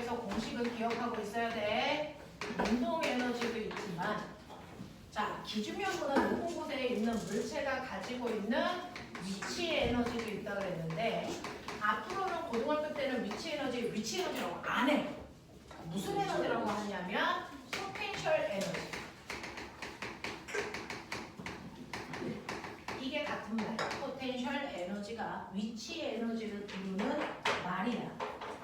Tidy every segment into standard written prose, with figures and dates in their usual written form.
해서 공식을 기억하고 있어야 돼. 운동 에너지도 있지만 자, 기준면보다 높은 곳에 있는 물체가 가지고 있는 위치 에너지도 있다고 그랬는데 앞으로는 고등학교 때는 위치 에너지라고 안 해. 무슨 에너지라고 하냐면 포텐셜 에너지. 이게 같은 말. 포텐셜 에너지가 위치 에너지를 부르는 말이야.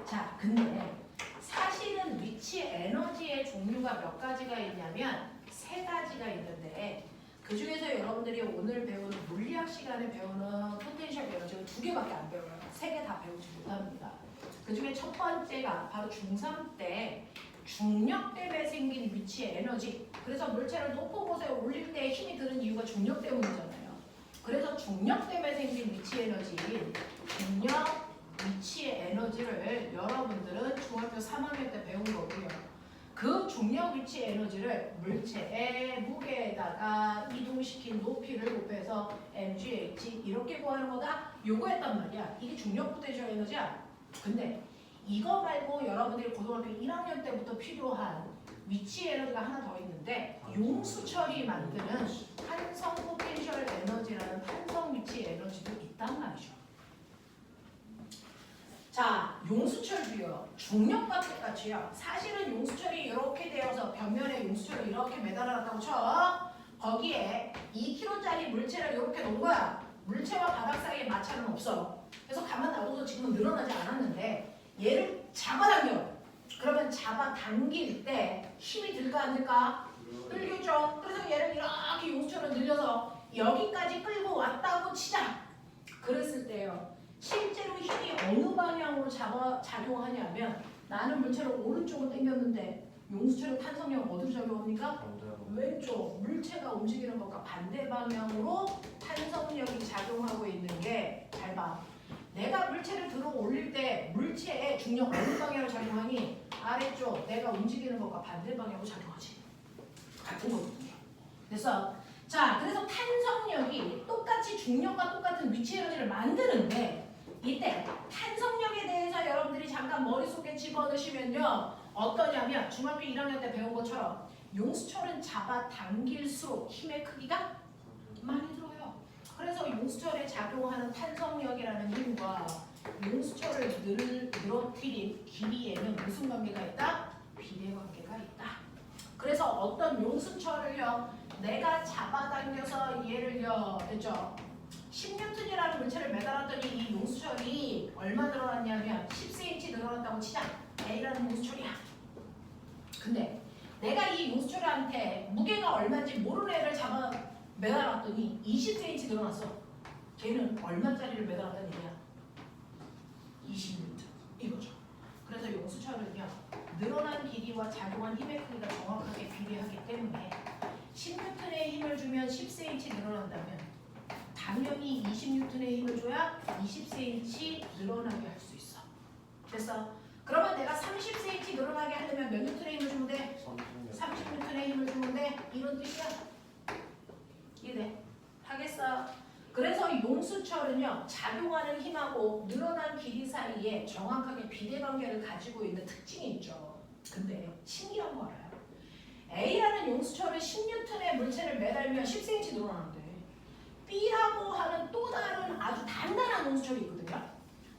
자, 근데 사실은 위치 에너지의 종류가 몇 가지가 있냐면 세 가지가 있는데 그 중에서 여러분들이 오늘 배우는 물리학 시간에 배우는 포텐셜 에너지가 2개밖에 안 배워요. 3개 다 배우지 못합니다. 그 중에 첫 번째가 바로 중3 때 중력 때문에 생긴 위치 에너지. 그래서 물체를 높은 곳에 올릴 때 힘이 드는 이유가 중력 때문이잖아요. 그래서 중력 때문에 생긴 위치 에너지인 중력 위치 에너지를 여러분들은 중학교 3학년 때 배운 거고요. 그 중력 위치 에너지를 물체의 무게에다가 이동시킨 높이를 곱해서 mgh 이렇게 구하는 거다. 요거 했단 말이야. 이게 중력 포텐셜 에너지야. 근데 이거 말고 여러분들이 고등학교 1학년 때부터 필요한 위치 에너지가 하나 더 있는데 용수철이 만드는 탄성 포텐셜 에너지라는 탄성 위치 에너지도 있단 말이죠. 자, 용수철도요. 중력과 똑같이요. 사실은 용수철이 이렇게 되어서 벽면에 용수철을 이렇게 매달아놨다고 쳐. 거기에 2kg짜리 물체를 이렇게 놓은 거야. 물체와 바닥 사이에 마찰은 없어. 그래서 가만 놔둬도 지금은 늘어나지 않았는데 얘를 잡아당겨. 그러면 잡아당길 때 힘이 들까 안 들까? 들겠죠. 그래서 얘를 이렇게 용수철을 늘려서 여기까지 끌고 왔다고 치자. 그랬을 때요. 실제로 힘이 어느 방향으로 작용하냐면 나는 물체를 오른쪽으로 당겼는데 용수철의 탄성력 어디로 작용합니까? 왼쪽. 물체가 움직이는 것과 반대 방향으로 탄성력이 작용하고 있는 게 잘 봐. 내가 물체를 들어 올릴 때 물체의 중력 어느 방향으로 작용하니? 아래쪽. 내가 움직이는 것과 반대 방향으로 작용하지. 같은 거거든요. 그래서 그래서 탄성력이 똑같이 중력과 똑같은 위치 에너지를 만드는데 이때 탄성력에 대해서 여러분들이 잠깐 머릿속에 집어넣으시면요. 어떠냐면 중학교 1학년 때 배운 것처럼 용수철은 잡아당길수록 힘의 크기가 많이 들어요. 그래서 용수철에 작용하는 탄성력이라는 힘과 용수철을 늘어뜨린 길이에는 무슨 관계가 있다? 비례 관계가 있다. 그래서 어떤 용수철을요. 내가 잡아당겨서 얘를요. 됐죠? 10N이라는 물체를 매달았더니 이 용수철이 얼마 늘어났냐면 10cm 늘어났다고 치자. A라는 용수철이야. 근데 내가 이 용수철한테 무게가 얼마인지 모르는 애를 잡아 매달았더니 20cm 늘어났어. 걔는 얼마짜리를 매달았다는 얘기야? 20N. 이거죠. 그래서 용수철은요. 늘어난 길이와 작용한 힘의 크기가 정확하게 비례하기 때문에 10N의 힘을 주면 10cm 늘어난다면 당연히 20N의 힘을 줘야 20cm 늘어나게 할 수 있어. 됐어? 그러면 내가 30cm 늘어나게 하려면 몇 N의 힘을 주면 돼? 30N의 힘을 주면 돼? 이런 뜻이야. 이해돼? 하겠어? 그래서 용수철은요. 작용하는 힘하고 늘어난 길이 사이에 정확하게 비례관계를 가지고 있는 특징이 있죠. 근데 신기한 거 알아요? A라는 용수철은 10N의 물체를 매달면 10cm 늘어나는데 B라고 하는 또 다른 아주 단단한 용수철이 있거든요.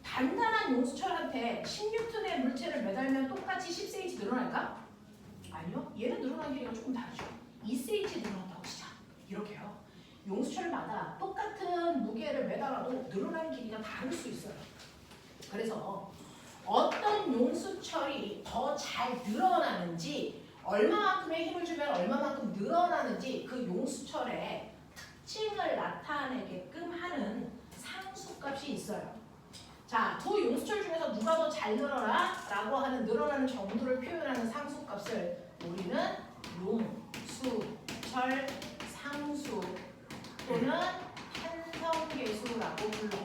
단단한 용수철한테 10N의 물체를 매달면 똑같이 10cm 늘어날까? 아니요. 얘는 늘어난 길이가 조금 다르죠. 2cm 늘어난다고 치자. 이렇게요. 용수철마다 똑같은 무게를 매달아도 늘어나는 길이가 다를 수 있어요. 그래서 어떤 용수철이 더 잘 늘어나는지 얼마만큼의 힘을 주면 얼마만큼 늘어나는지 그 용수철의 특징을 나타내게끔 하는 상수값이 있어요. 자, 두 용수철 중에서 누가 더 잘 늘어나? 라고 하는 늘어나는 정도를 표현하는 상수값을 우리는 용수철 상수 또는 탄성계수라고 불러.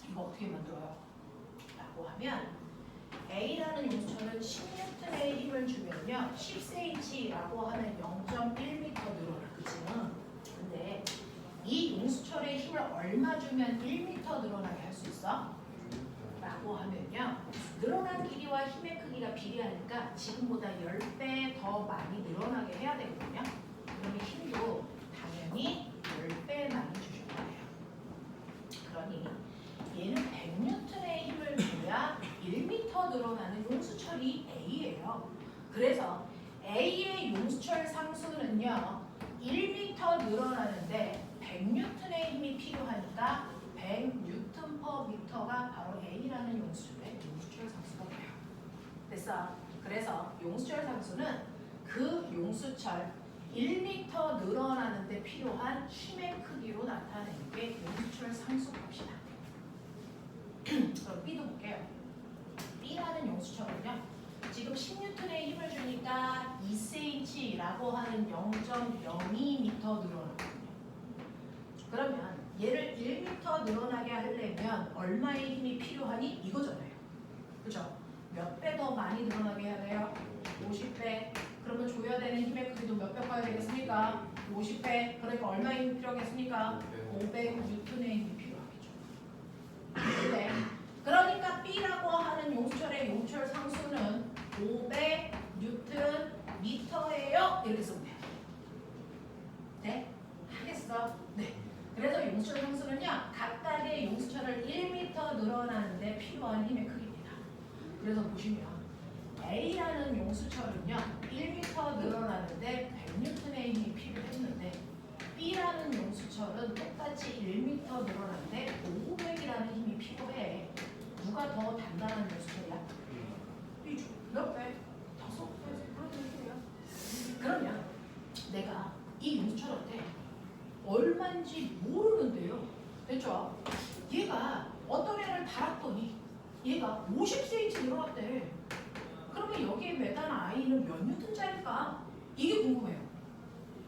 이거 어떻게 만들어요? 라고 하면 A라는 용수철은 10N의 힘을 주면요 10cm라고 하는 0.1m 늘어나. 그치? 근데 이 용수철의 힘을 얼마 주면 1m 늘어나게 할 수 있어? 라고 하면요 늘어난 길이와 힘의 크기가 비례하니까 지금보다 10배 더 많이 늘어나게 해야 되거든요. 그러면 힘도 당연히 10배 많이 주실 거예요. 그러니 얘는 100N의 힘을 줘야 1m 늘어나는 용수철이 A예요. 그래서 A의 용수철 상수는요 1m 늘어나는데 100N의 힘이 필요하니까 100Nm/m가 바로 A라는 용수철 상수가 돼요. 됐어? 그래서 용수철 상수는 그 용수철 1m 늘어나는데 필요한 힘의 크기로 나타내는 게 용수철 상수 값이다. 그럼 B도 볼게요. B라는 용수철은요 지금 10N의 힘을 주니까 2cm라고 하는 0.02m 늘어나거든요. 그러면 얘를 1m 늘어나게 하려면 얼마의 힘이 필요하니? 이거잖아요. 그죠? 몇 배 더 많이 늘어나게 해야 돼요? 50배. 그러면 줘야 되는 힘의 크기도 몇 배 커야 되겠습니까? 50배. 그러니까 얼마의 힘이 필요하겠습니까? 500N의 힘이 필요하겠죠. 네. 그러니까 B라고 하는 용수철의 용수철 상수는 500Nm예요. 이렇게 쓰면 돼요. 네? 하겠어? 네. 그래서 용수철 상수는요 각각의 용수철을 1m 늘어나는데 필요한 힘의 크기입니다. 그래서 보시면 A라는 용수철은요 1m 늘어나는데 100N의 힘이 필요했는데 B라는 용수철은 똑같이 1m 늘어나는데 500이라는 힘이 필요해. 누가 더 단단한 용수철이야? B죠. 몇 배? 5배. 그런 얘기예요. 그러면 내가 이 용수철한테 얼마인지 모르는데요. 됐죠? 얘가 어떤 애를 달았더니 얘가 50cm 늘어났대. 그러면 여기에 매단 I는 몇 뉴턴짜리일까? 이게 궁금해요.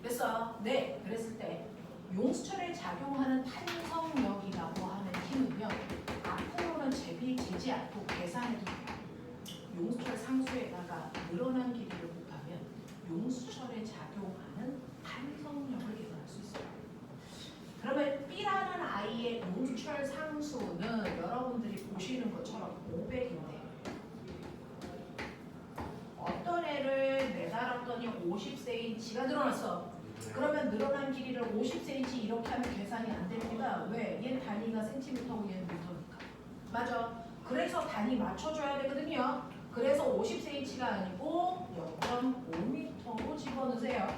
됐어? 네. 그랬을 때 용수철에 작용하는 탄성력이라고 하는 힘은요. 앞으로는 제지 않고 계산해도 돼요. 용수철 상수에다가 늘어난 길이를 곱하면 용수철에 작용하는 탄성력을 계산할 수 있어요. 그러면 B라는 I의 용수철 상수는 여러분들이 보시는 것처럼 500인데 어떤 애를 매달았더니 50cm가 늘어났어. 그러면 늘어난 길이를 50cm 이렇게 하면 계산이 안 됩니다. 왜? 얘는 단위가 센티미터고 얘는 미터니까. 맞아. 그래서 단위 맞춰줘야 되거든요. 그래서 50cm가 아니고 0.5m로 집어넣으세요.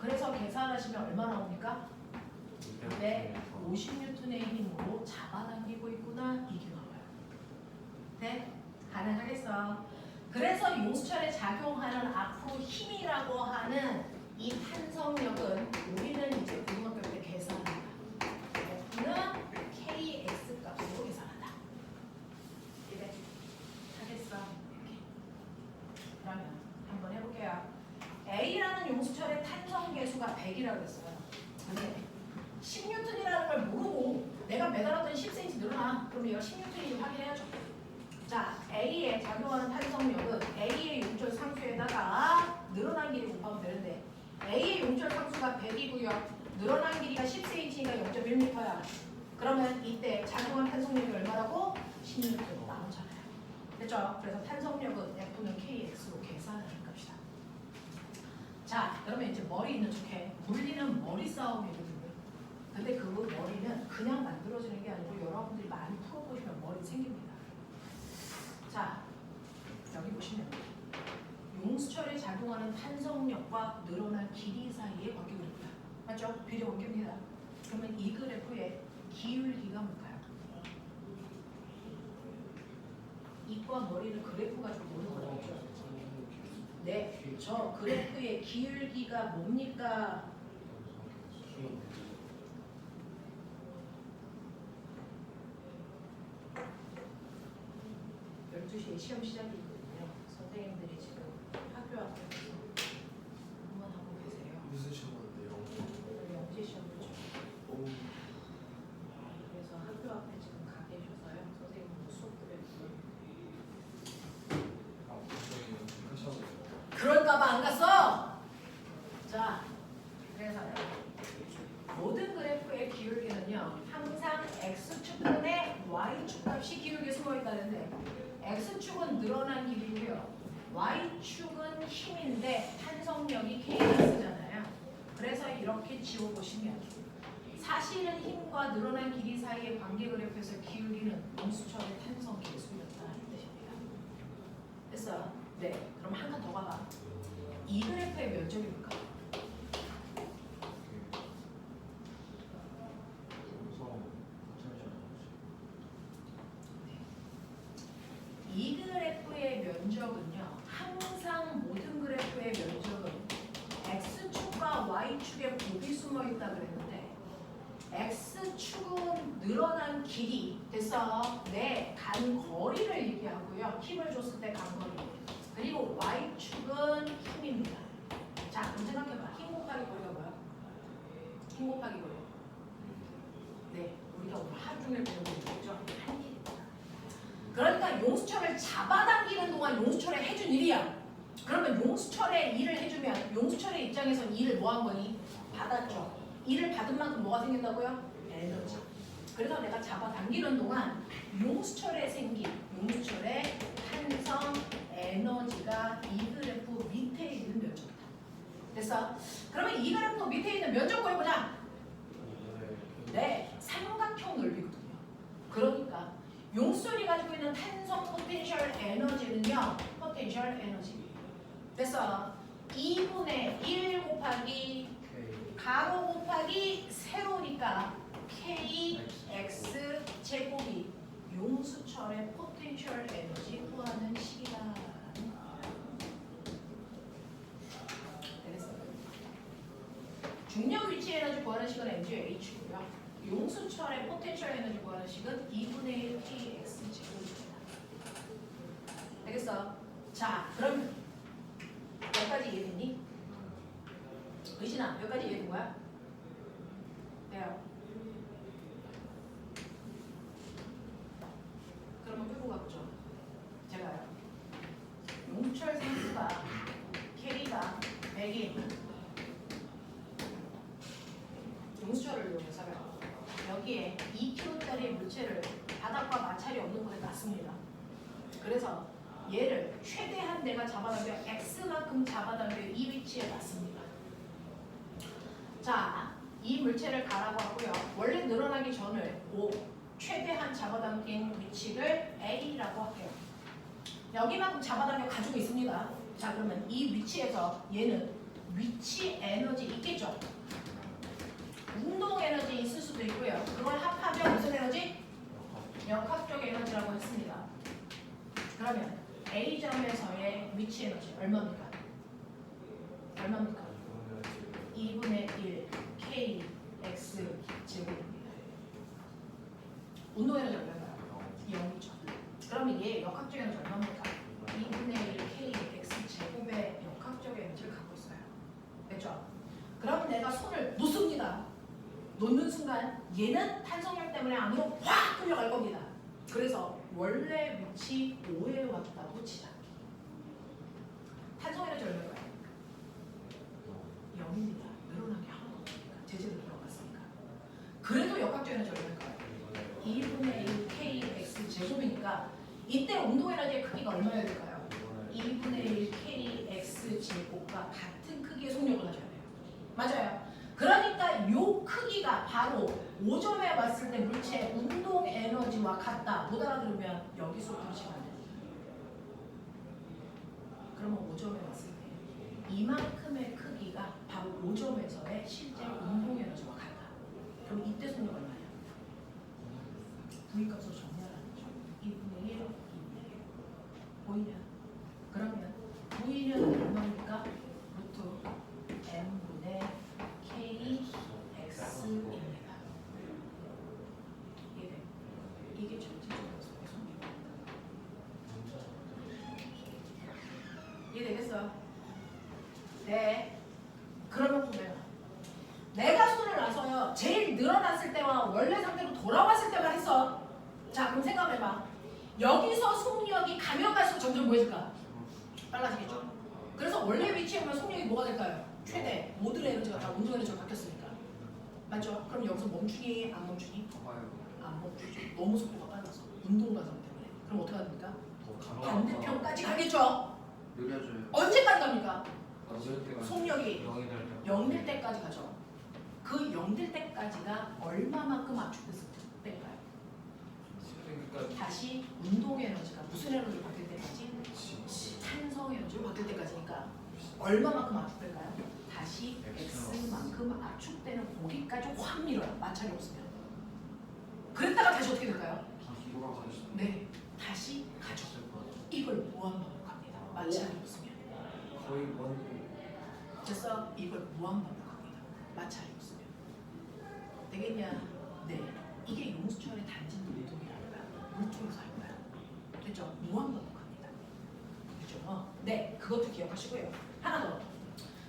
그래서 계산하시면 얼마 나옵니까? 네, 50N의 힘으로 잡아당기고 있구나. 이게 나와요. 네? 가능하겠어. 그래서 용수철에 작용하는 앞으로 힘이라고 하는 이 탄성력은 우리는 이제 고등학교 때 계산한다. F는 KX 값으로 계산한다. 이래. 하겠어. 이렇게. 그러면 한번 해볼게요. A라는 용수철의 탄성 계수가 100이라고 했어요. 근데 10N이라는 걸 모르고 내가 매달았더니 10cm 늘어나. 그럼 얘가 10N인지 확인해야죠. 자, A에 작용하는 탄성력은 A의 용철 상수에다가 늘어난 길이 곱하면 되는데 A의 용철 상수가 100이고요. 늘어난 길이가 10cm니까 0.1m야. 그러면 이때 작용한 탄성력이 얼마라고? 10N 나오잖아요. 됐죠? 그래서 탄성력은 F는 KX로 계산하는 값이다. 자, 그러면 이제 머리 있는 척해. 물리는 머리 싸움이거든요. 근데 그 머리는 그냥 만들어지는 게 아니고 여러분들이 많이 풀어보시면 머리 생깁니다. 자, 여기 보시면 용수철에 작용하는 탄성력과 늘어난 길이 사이의 관계그래프다. 맞죠? 비례 관계입니다. 그러면 이 그래프의 기울기가 뭘까요? 이과 머리는 그래프 가지고 노는 거죠. 네, 저 그래프의 기울기가 뭡니까? 12시에 시험 시작이거든요. 선생님들이 지금 학교 앞에서 한번 하고 계세요. 무슨 시험인데요? 영재 시험 보죠. 그래서 학교 앞에 지금 가 계셔서요. 선생님도 수업 들으시고 되는데 X축은 늘어난 길이고요. Y축은 힘인데 탄성력이 Kx잖아요. 그래서 이렇게 지워보시면 사실은 힘과 늘어난 길이 사이의 관계 그래프에서 기울기는 용수철의 탄성 계수였다는 뜻입니다. 됐어요? 네. 그럼 한 칸 더 가봐. 이 그래프의 면적이 뭘까? 이 그래프의 면적은요. 항상 모든 그래프의 면적은 X축과 Y축에 곱이 숨어있다 그랬는데 X축은 늘어난 길이 됐어. 네, 간 거리를 얘기하고요. 힘을 줬을 때 간 거리. 그리고 Y축은 힘입니다. 자, 그럼 생각해봐. 힘 곱하기 거리가 뭐야? 힘 곱하기 거리. 네, 우리가 오늘 하루 종일 배우고 있죠. 한 일입니다. 그러니까 용수철을 잡아당기는 동안 용수철에 해준 일이야. 그러면 용수철에 일을 해주면 용수철의 입장에서 일을 뭐 한 거니? 받았죠. 일을 받은 만큼 뭐가 생긴다고요? 에너지. 그래서 내가 잡아당기는 동안 용수철에 생긴 용수철의 탄성 에너지가 이 그래프 밑에 있는 면적이다. 됐어? 그러면 이 그래프 밑에 있는 면적 구해보자. 네, 삼각형 넓이거든요. 그러니까 용수철이 가지고 있는 탄성 포텐셜 에너지는요. 포텐셜 에너지. 됐어? 2분의 1 곱하기 가로 곱하기 세로니까 KX 제곱이 용수철의 포텐셜 에너지 구하는 식이다. 되겠어요? 중력 위치 에너지 구하는 식은 mgH고요. 용수철의 포텐셜 에너지 구하는 식은 2분의 1 KX 제곱입니다. 되겠어? 자, 그럼 여기까지 이해됐니? 의진아, 여기까지 이해된 거야? 돼요. 그러면 끌고 가보죠. 제가요. 용철 상수가 K가 100인 용수철을 이용해서요. 여기에 2kg짜리 물체를 바닥과 마찰이 없는 곳에 놨습니다. 그래서 얘를 최대한 내가 잡아당겨 X만큼 잡아당겨 이 위치에 놨습니다. 자, 이 물체를 가라고 하고요. 원래 늘어나기 전을 O, 최대한 잡아당긴 위치를 A라고 할게요. 여기만큼 잡아당겨 가지고 있습니다. 자, 그러면 이 위치에서 얘는 위치 에너지 있겠죠? 운동 에너지 있을 수도 있고요. 그걸 합하면 무슨 에너지? 역학적 에너지라고 했습니다. 그러면 A점에서의 위치 에너지 얼마입니까? 얼마입니까? 2분의 1 KX 제곱입니다. 운동 에너지 얼마인가요? 0이죠. 그러면 얘 역학적 에너지 얼마입니까? 2분의 1 KX 제곱의 역학적 에너지를 갖고 있어요. 됐죠? 그러면 내가 손을 놓습니다. 놓는 순간 얘는 탄성력 때문에 안으로 확 끌려갈 겁니다. 그래서 원래 위치 5에 왔다고 치자. 탄성 에너지 얼마인가요? 0입니다. 늘어나게 하나도 없으니까. 제재로 들어갔으니까. 그래도 역학적 에너지 얼마일까요? 2분의 1 KX 제곱이니까 이때 운동 에너지의 크기가 얼마여야 될까요? 2분의 1 KX 제곱과 같은 크기의 속력을 가져야 돼요. 맞아요. 그러니까 요 크기가 바로 5점에 왔을 때 물체의 운동 에너지와 같다. 못 알아들으면 여기서부터 치면 안 됩니다. 그러면 5점에 왔을 때 이만큼의 크기가 바로 5점에서의 실제 운동 에너지와 같다. 그럼 이때 속력 얼마냐? V값으로 정리하라는 거죠. 2분의 1, 2분의 1. 보이냐? 그러면 V는 얼마입니까? 루트 M분의 KX입니다. 이해돼? 이게 전체적으로 속력입니다. 이해되겠어요? 네. 그러면 보면 내가 손을 놔서요. 제일 늘어났을 때와 원래 상태로 돌아왔을 때만 했어. 자, 그럼 생각해봐. 여기서 속력이 가면 갈수록 점점 뭐해질까? 빨라지겠죠? 그래서 원래 위치에 오면 속력이 뭐가 될까요? 최대. 모든 에너지가 다 운동 에너지로 바뀌었으니까. 맞죠? 그럼 여기서 멈추기, 안 멈추기? 안 멈추죠. 너무 속도가 빨라서. 운동 과정 때문에. 그럼 어떻게 합니까? 더 반대편까지 가겠죠? 느려져요. 언제까지 갑니까? 어쩔 때가 속력이 0이 될 때. 0 될 때까지 가죠. 그 0 될 때까지가 얼마만큼 압축됐을 때일까요? 그러니까 다시 운동 에너지가 무슨 에너지로 바뀔 때까지? 산성 에너지로 바뀔 때까지니까 얼마만큼 압축될까요? 다시 X만큼 압축되는 거기까지 확 밀어요. 마찰이 없으면. 그랬다가 다시 어떻게 될까요? 다시 돌아가시죠. 네, 다시 가죠. 이걸 무한반복합니다. 마찰이 없으면. 거의 원 됐어? 이걸 무한반복합니다. 마찰이 없으면. 되겠냐? 네. 이게 용수철의 단지 물동이라는 거야. 물통에서 할 거야. 됐죠? 무한반복합니다. 그죠? 네, 그것도 기억하시고요. 하나 더.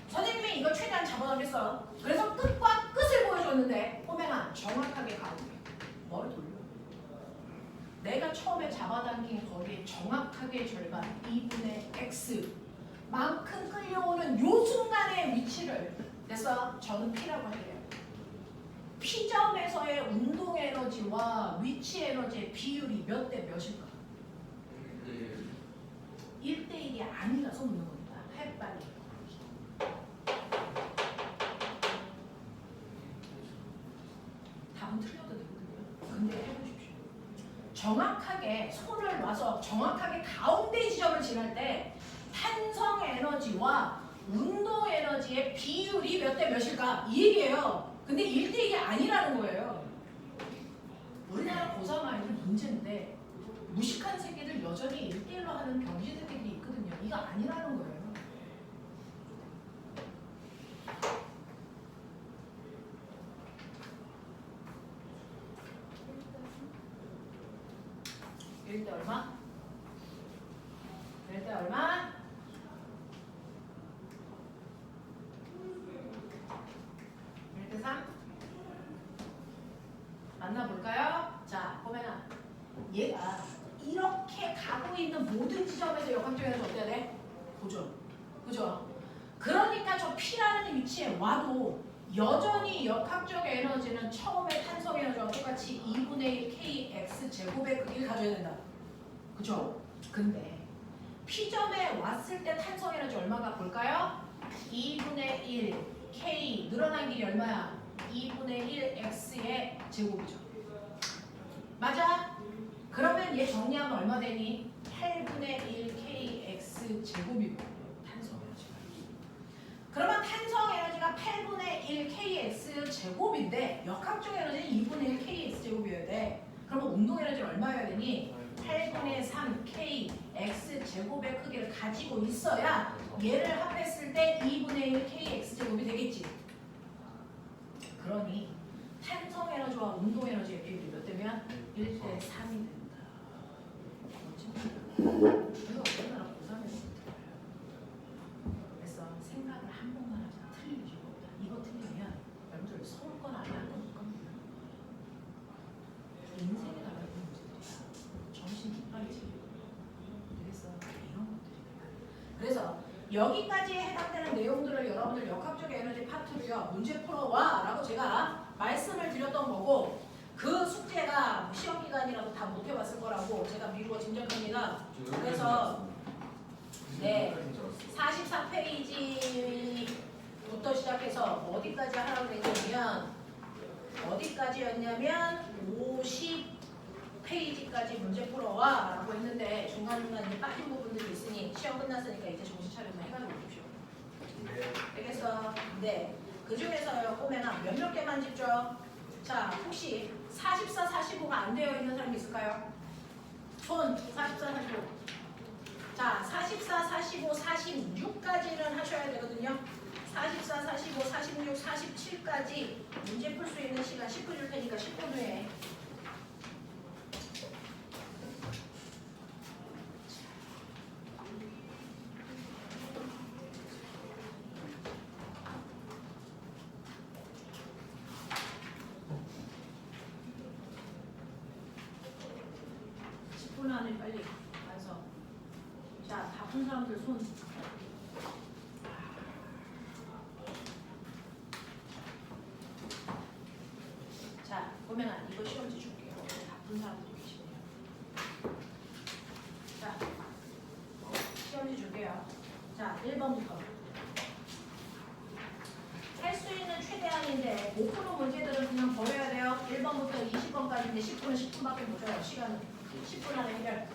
선생님이 이거 최대한 잡아가겠어. 그래서 끝과 끝을 보여줬는데 꼬맹아 정확하게 가고 머리 돌려. 내가 처음에 잡아당긴 거리의 정확하게 절반 2분의 x 만큼 끌려오는 요 순간의 위치를 그래서 저는 P라고 할게요. P점에서의 운동 에너지와 위치 에너지의 비율이 몇 대 몇일까? 1대1이 아니라서 묻는 겁니다. 해 빨리. 답은 틀려도 되거든요. 근데 해보십시오. 정확하게 손을 놔서 정확하게 가운데 지점을 지날 때 탄성 에너지와 운동 에너지의 비율이 몇 대 몇일까? 이 얘기예요. 근데 1대1이 아니라는 거예요. 우리나라 고3 아이들 문제인데 무식한 새끼들 여전히 1대1로 하는 병신 새끼들이 있거든요. 이거 아니라는 거예요. 일 대 얼마? 1대 얼마? 1대 3? 만나볼까요? 자, 보면은 얘가 이렇게 가고 있는 모든 지점에서 역학적에서 어때야 돼? 보죠. 그죠? 그러니까 저 P라는 위치에 와도 여전히 역학적 에너지는 처음에 탄성 에너지와 똑같이 2분의 1 kx 제곱의 크기를 가져야 된다. 그죠? 근데 P점에 왔을 때 탄성 에너지 얼마가 볼까요? 2분의 1 k 늘어난 길이 얼마야? 2분의 1 x의 제곱이죠. 맞아? 그러면 얘 정리하면 얼마 되니? 8분의 1 kx 제곱이고 탄성 에너지가. 그러면 탄성 에너지가 8분의 1 kx 제곱인데 역학적 에너지는 2분의 1 kx 제곱이어야 돼. 그러면 운동 에너지는 얼마여야 되니? 8분의 3 kx 제곱의 크기를 가지고 있어야 얘를 합했을 때 2분의 1 kx 제곱이 되겠지. 그러니 탄성 에너지와 운동 에너지의 비율이 몇 대면? 1대 3이 된다. 이거 우리나라 고3에서 그래서 생각을 한 번만 하자. 틀릴 이유가 없다. 이거 틀리면 여러분들 서울 건 아니야. 안 겁니다. 인생에 나가는 문제들이야. 정신 못 차리지. 그래서 이런 것들이니까. 그래서 여기까지에 해당되는 내용들을 여러분들 역학적 에너지 파트로요 문제 풀어와 라고 제가 말씀을 드렸던 거고 그 숙제가 시험 기간이라도 다 못 해봤을 거라고 제가 미루어 짐작합니다. 그래서 네 44페이지부터 시작해서 어디까지 하라고 했냐면 어디까지였냐면 50페이지까지 문제 풀어와 라고 했는데 중간중간 빠진 부분들이 있으니 시험 끝났으니까 이제 정신 차리면 해가지고 오십시오. 알겠어? 네. 그 중에서요 꼬매나 몇몇 개만 짚죠. 자 혹시 44, 45가 안 되어 있는 사람 있을까요? 손 44, 45. 자 44, 45, 46까지는 하셔야 되거든요. 44, 45, 46, 47까지 문제 풀 수 있는 시간 10분 줄 테니까 10분 후에 안에 빨리 와서 자, 다 푼 사람들 손. 자, 보면은 이거 시험지 줄게요. 다 푼 사람들 계시네요. 1번부터. 할 수 있는 최대한인데 못 푸는 문제들은 그냥 버려야 돼요. 1번부터 20번까지인데 10분은 10분밖에 못 줘요. 시간은 10분 안에 해결.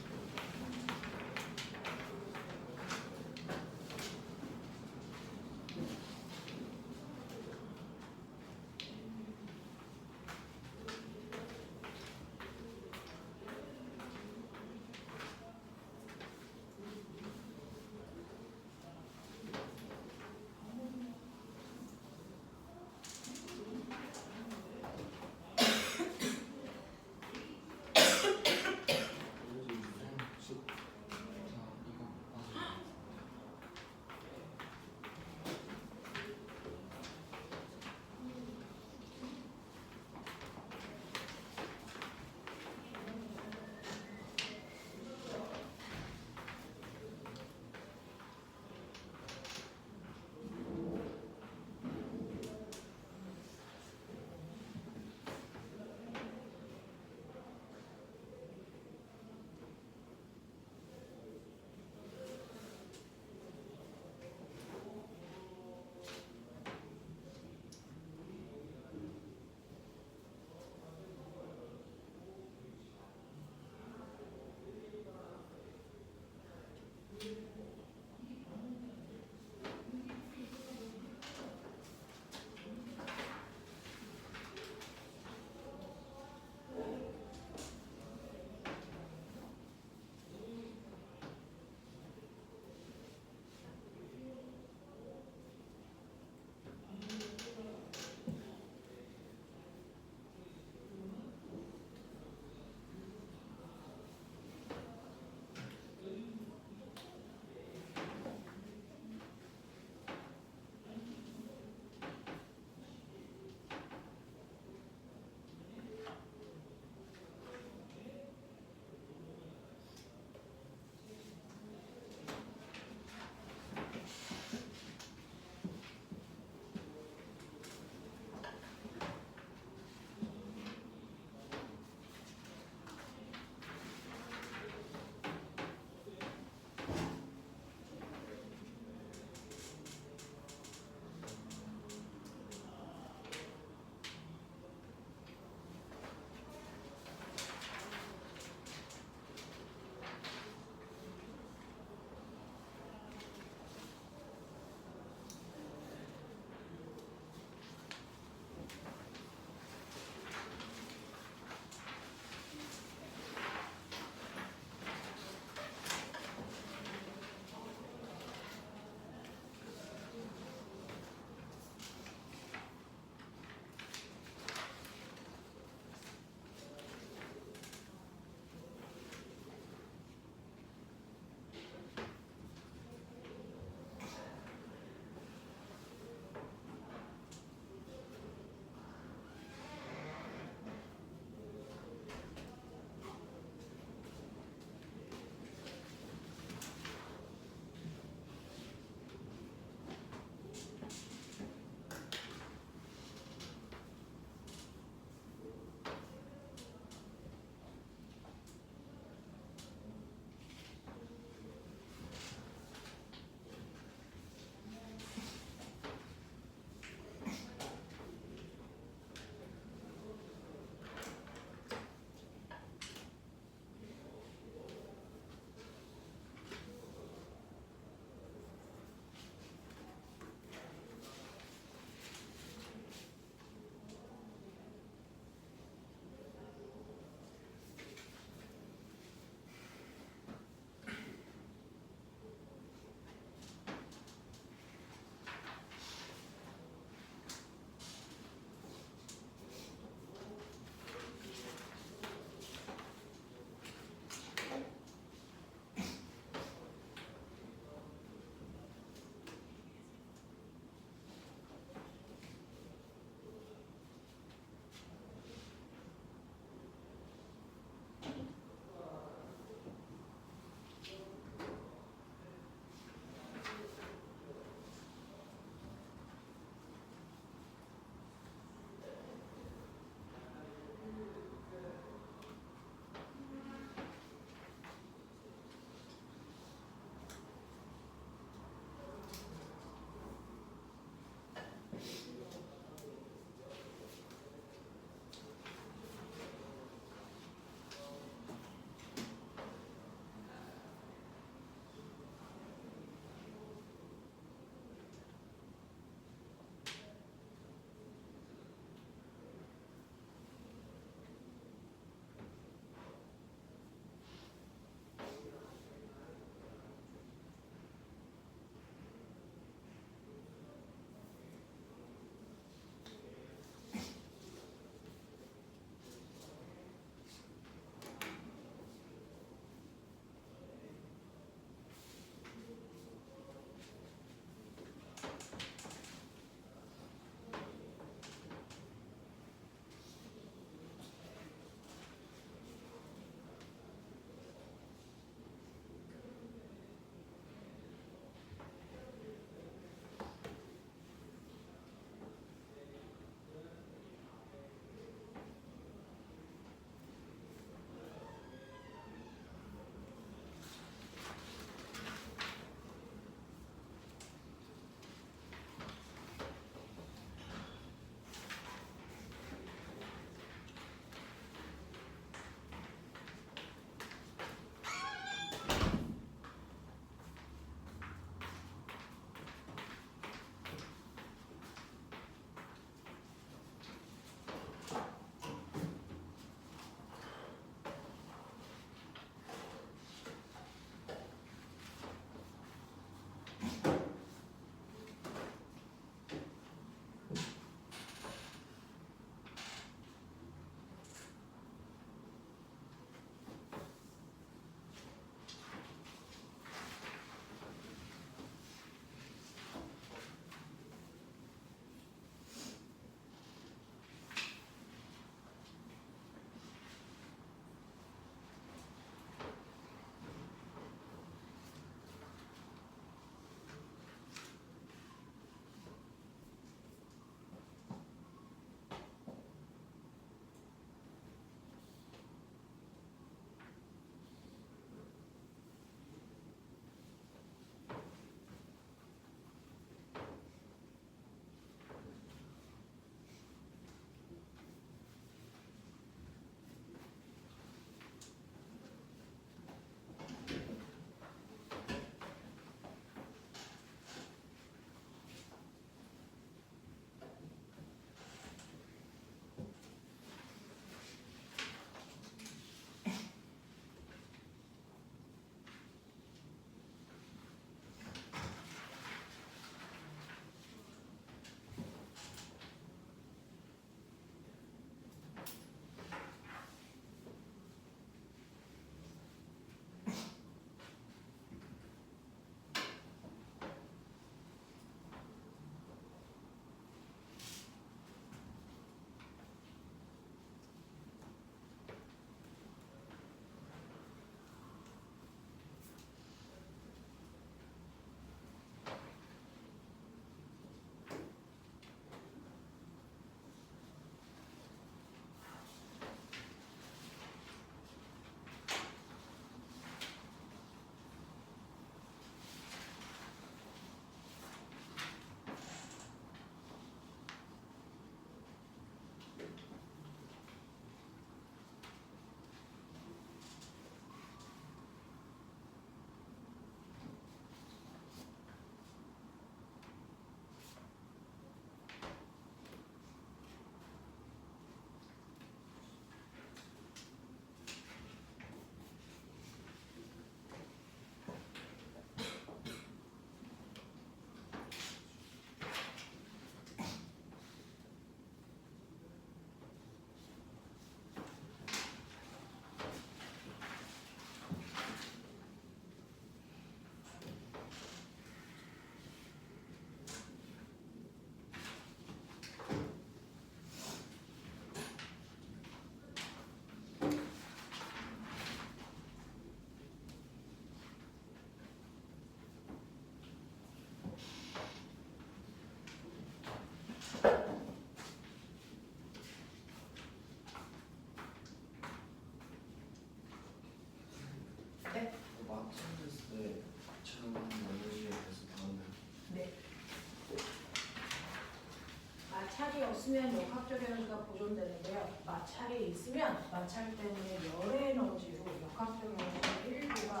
마찰이 없으면 역학적 에너지가 보존되는데요. 마찰이 있으면 마찰 때문에 열의 에너지로 역학적 에너지 일부가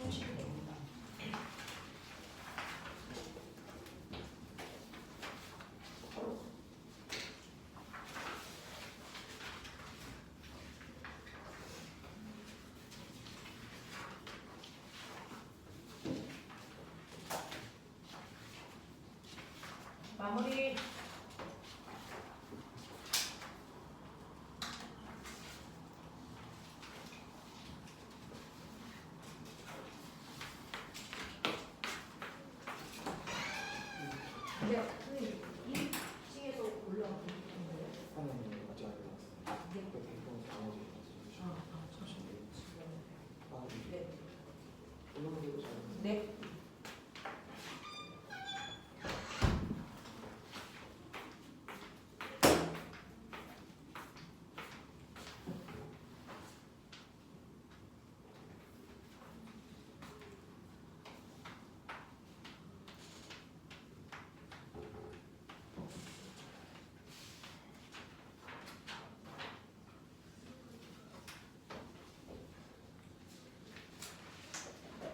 손실이 됩니다. 마무리. 네, 선생님, 이 층에서 올라가고 있는 거예요? 하나는 아직 안 나왔어요. 네. 그 대표는 나머지 네. 올라가기도 잘. 네.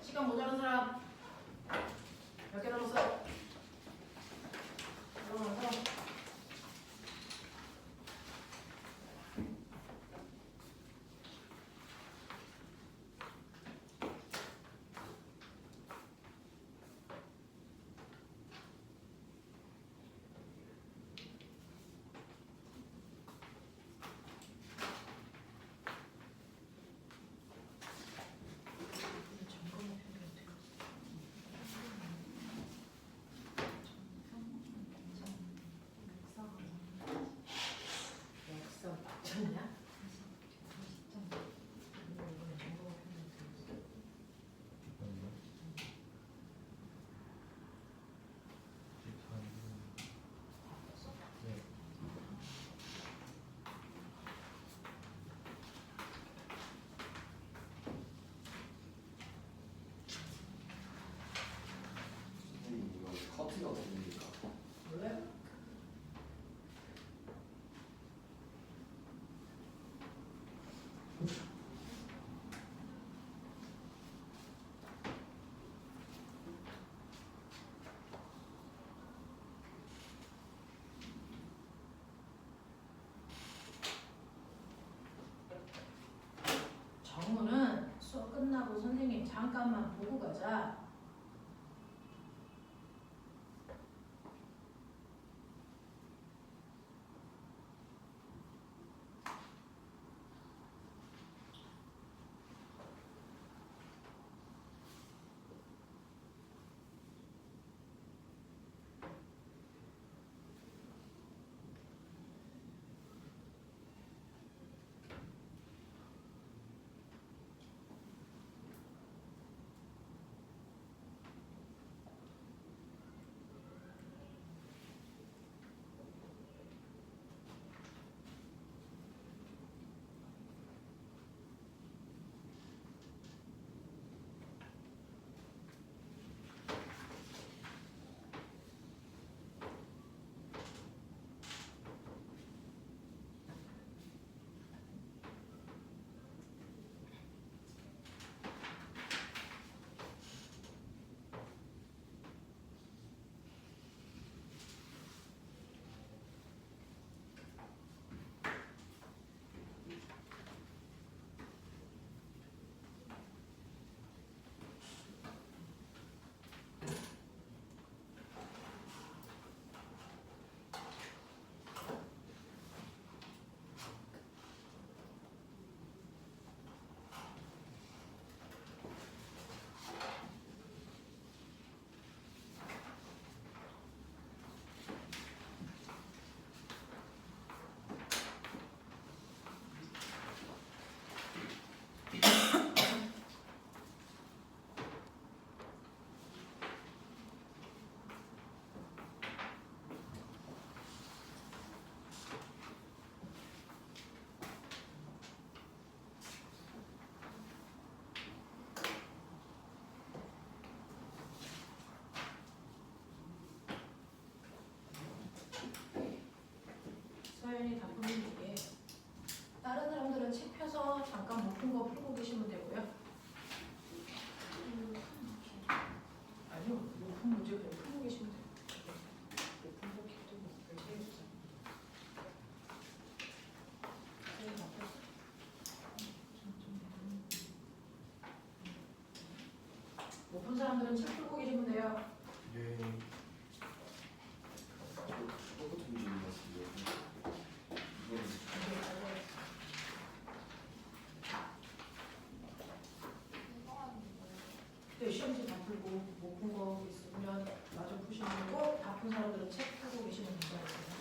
시간 모자란 사람 몇 개 남았어? 일어나서 역선 맞췄냐? 이거 커트가 없으니까. 원래? 정우는 수업 끝나고 선생님 잠깐만 보고 가자. 서연이 다 푸는 게 다른 사람들은 책 펴서 잠깐 못 푼 거 풀고 계시면 되고요. 아니요, 못 푼 문제 그냥 풀고 계시면 돼요. 못 푼 거 기도 별세 해주세요. 서연이 다 폈어. 못 푼 사람들은 책 풀고 계시면 돼요. 네. 똑같은 문제인 것 같은데. 이거는 네, 시험지 다 풀고 못 푼 거 있으면 마저 푸시면 되고 다 푼 사람들은 책 풀고 계시면 된다고요.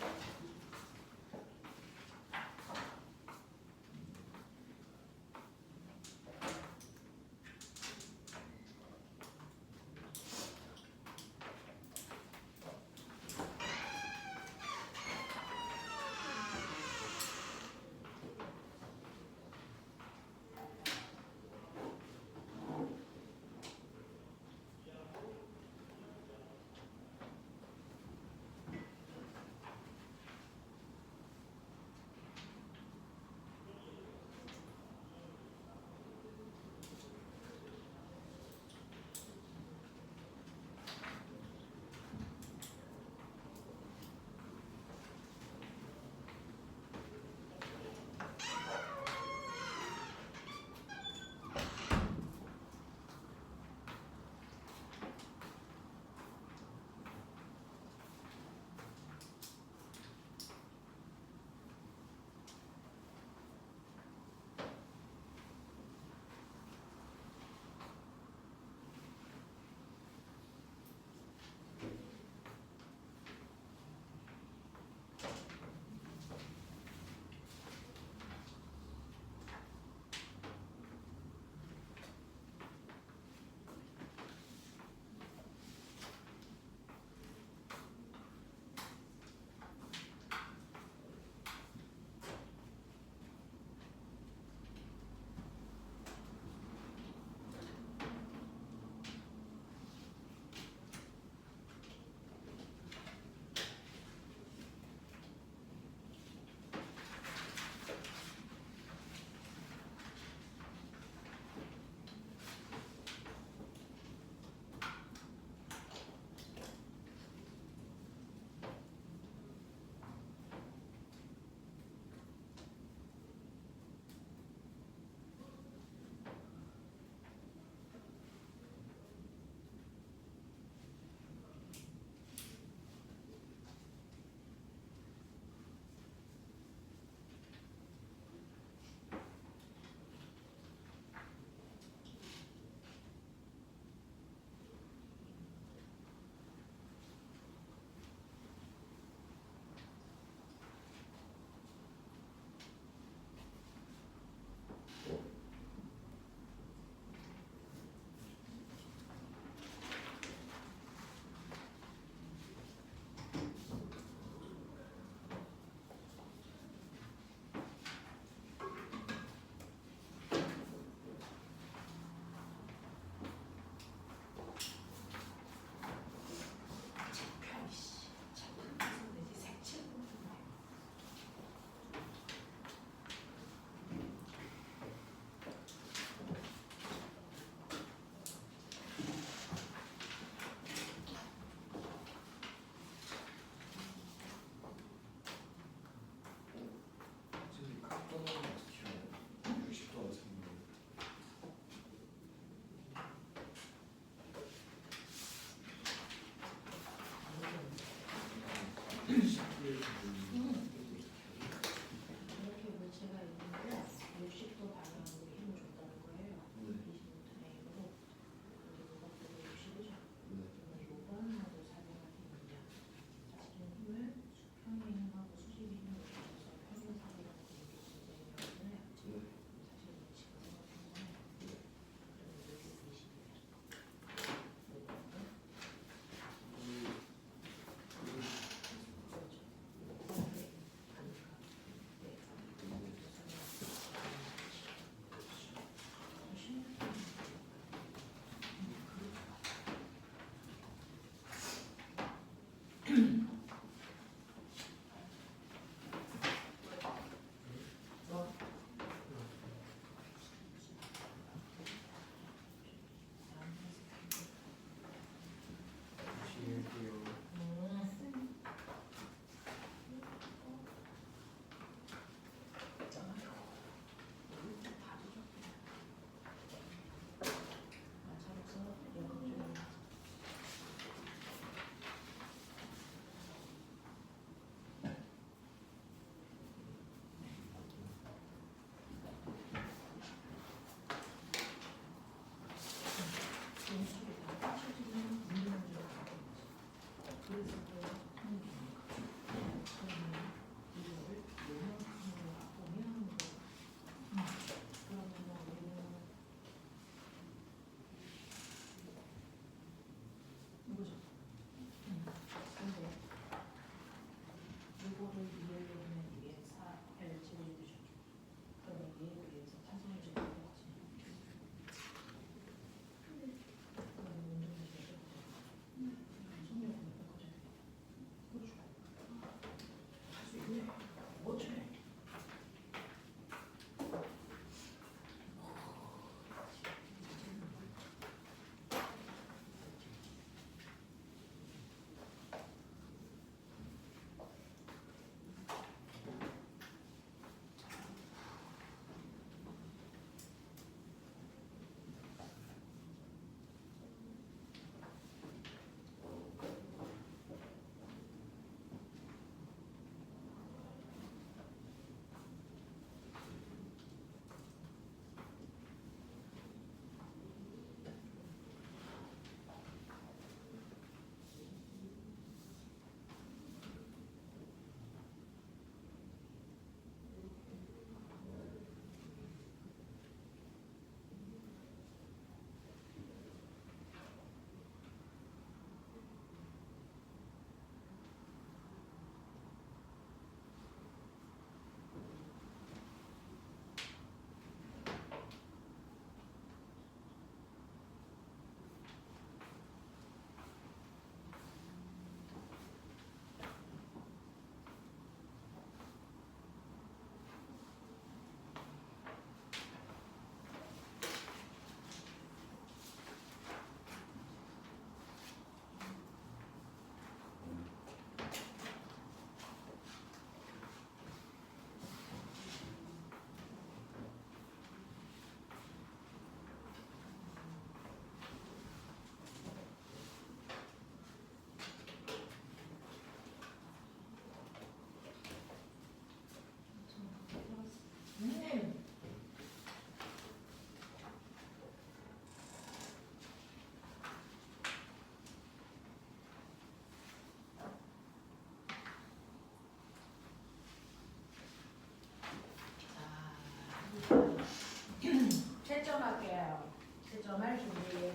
점할 준비.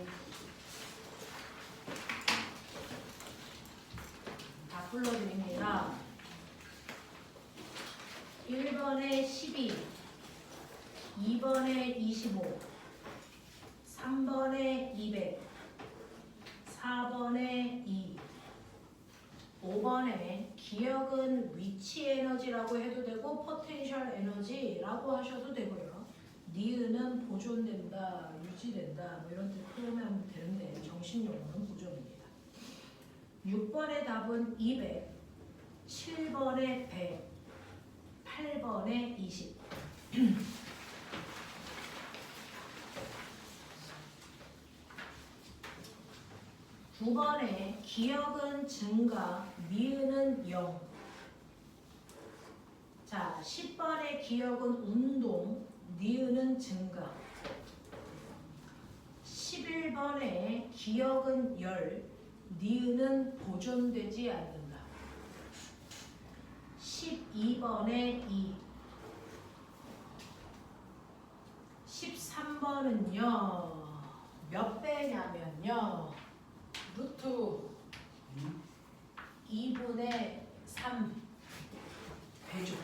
다 불러드립니다. 1번에 12, 2번에 25, 3번에 200, 4번에 2, 5번에 기억은 위치 에너지라고 해도 되고 포텐셜 에너지라고 하셔도 되고요. 니은은 보존된다, 유지된다 뭐 이런 뜻 표현하면 되는데 정신용어는 보존입니다. 6번의 답은 200, 7번에 100, 8번에 20. 9번에 기억은 증가, 미은은 0. 자, 10번의 기억은 운동, 니은은 증가. 11번에 기억은 열, 니은은 보존되지 않는다. 12번에 2. 13번은요, 몇 배냐면요, 루트 2분의 3 배죠.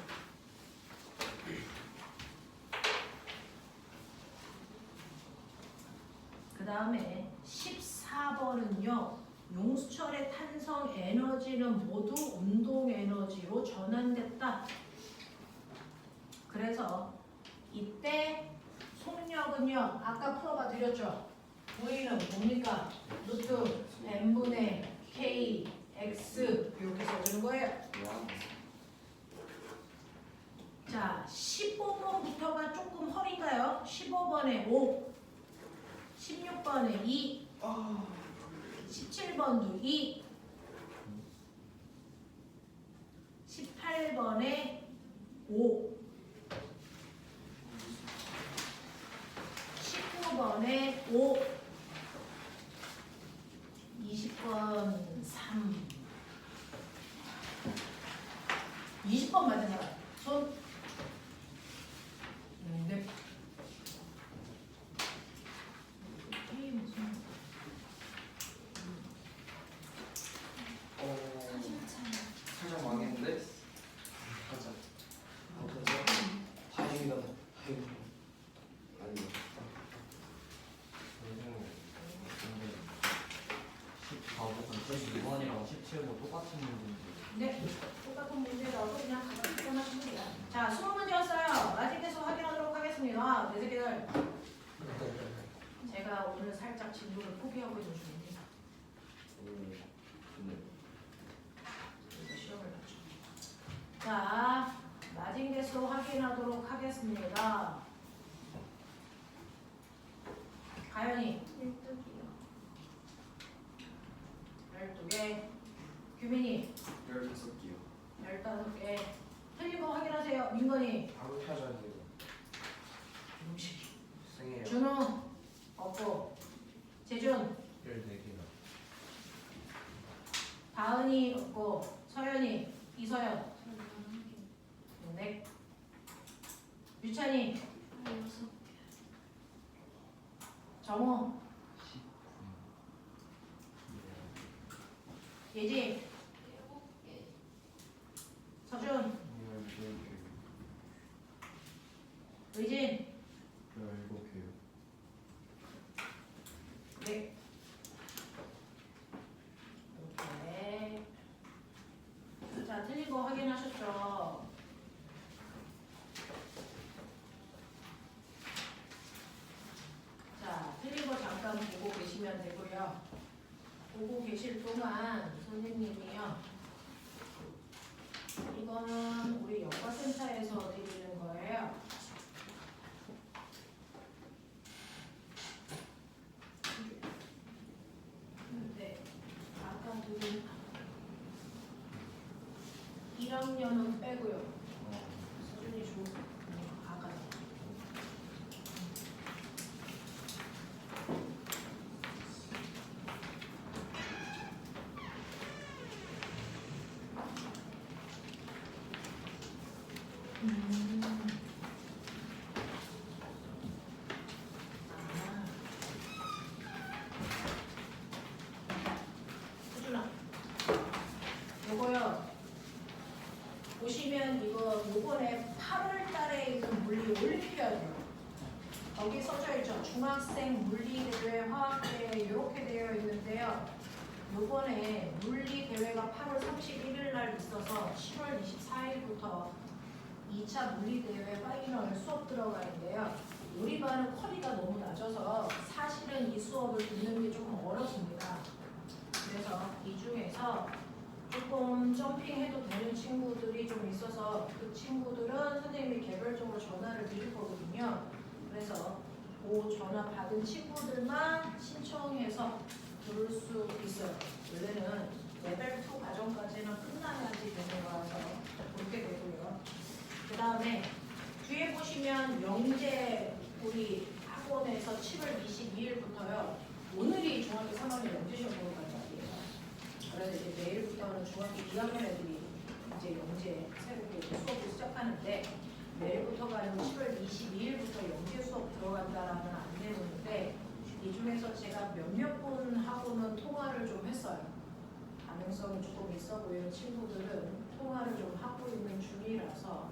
그 다음에 14번은요, 용수철의 탄성 에너지는 모두 운동 에너지로 전환됐다. 그래서 이때 속력은요, 아까 풀어봐 드렸죠. V는 뭡니까? 루트 n분의 k x 이렇게 써주는 거예요. 자, 15번부터가 조금 허린가요? 15번에 5, 16번에 2, 17번도 2, 18번에 5, 19번에 5, 20번 3, 20번 맞은 사람 손. 네. 살짝 망했는데? 가자. 다행이다. 다행이다. 아니요. 2번이랑 17번 똑같은 문제인데. 네, 똑같은 문제라고 그냥 가볍게 하시면 돼요. 자, 20문제였어요. 마지막에서 확인하도록 하겠습니다. 네 새끼들. 제가 오늘 살짝 진도를 포기하고 있는 중입니다. 그래서 시험을 봤죠. 자, 마진 개수 확인하도록 하겠습니다. 가연이 12개, 규민이 15개요. 15개. 틀린 거 확인하세요. 민건이 바로 펴줘야 돼요. 음식. 생해요. 준우 없고, 재준 14개가. 다은이 없고, 서연이 이서연 네. 유찬이 정호 예지 서준 의진 17개요. 네. 오케이. 자, 틀린 거 확인하셨죠? 자, 틀린 거 잠깐 보고 계시면 되고요. 보고 계실 동안 선생님이요. 이거는 우리 영과센터에서 드리는 거예요. 네, 아까 드린 1학년은 빼고요. 수준이 좋은 아까 요번에 8월 달에 있는 물리 올림피아드 거기 써져 있죠. 중학생 물리대회, 화학대회 이렇게 되어 있는데요. 요번에 물리대회가 8월 31일 날 있어서 7월 24일부터 2차 물리대회 파이널 수업 들어가는데요. 우리 반은 퀄리가 너무 낮아서 사실은 이 수업을 듣는 게 조금 어렵습니다. 그래서 이 중에서 조금 점핑해도 되는 친구들이 좀 있어서 그 친구들은 선생님이 개별적으로 전화를 드릴 거거든요. 그래서 그 전화 받은 친구들만 신청해서 들을 수 있어요. 원래는 레벨 2 과정까지는 끝나야지 되는 거라서 그렇게 되고요. 그 다음에 뒤에 보시면 영재 우리 학원에서 7월 22일부터요. 오늘이 중학교 3학년 영재 시험 보러 갈 날이에요. 그래서 이제 내일부터는 중학교 2학년 애들이 이제 영재 새롭게 수업을 시작하는데 내일부터가는 7월 22일부터 영재 수업 들어간다라는 안내문인데 이 중에서 제가 몇몇 분하고는 통화를 좀 했어요. 가능성이 조금 있어 보이는 친구들은 통화를 좀 하고 있는 중이라서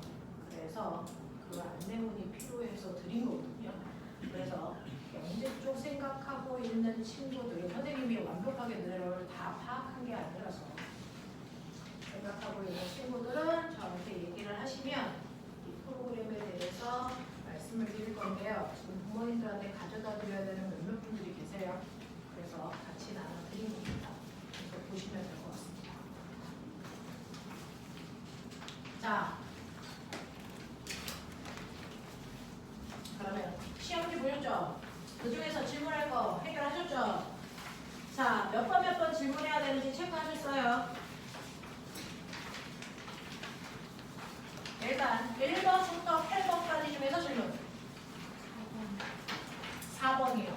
그래서 그 안내문이 필요해서 드린 거거든요. 그래서 영재 쪽 생각하고 있는 친구들 선생님이 완벽하게 내용을 다 파악한 게 아니라서 생각하고 있는 친구들은 저한테 얘기를 하시면 이 프로그램에 대해서 말씀을 드릴 건데요. 지금 부모님들한테 가져다 드려야 되는 몇몇 분들이 계세요. 그래서 같이 나눠드린 겁니다. 그래서 보시면 될 것 같습니다. 자, 그러면 시험지 보셨죠? 그 중에서 질문할 거 해결하셨죠? 자, 몇 번 질문해야 되는지 체크하셨어요? 일단 1번부터 8번까지 중에서 질문 4번이요.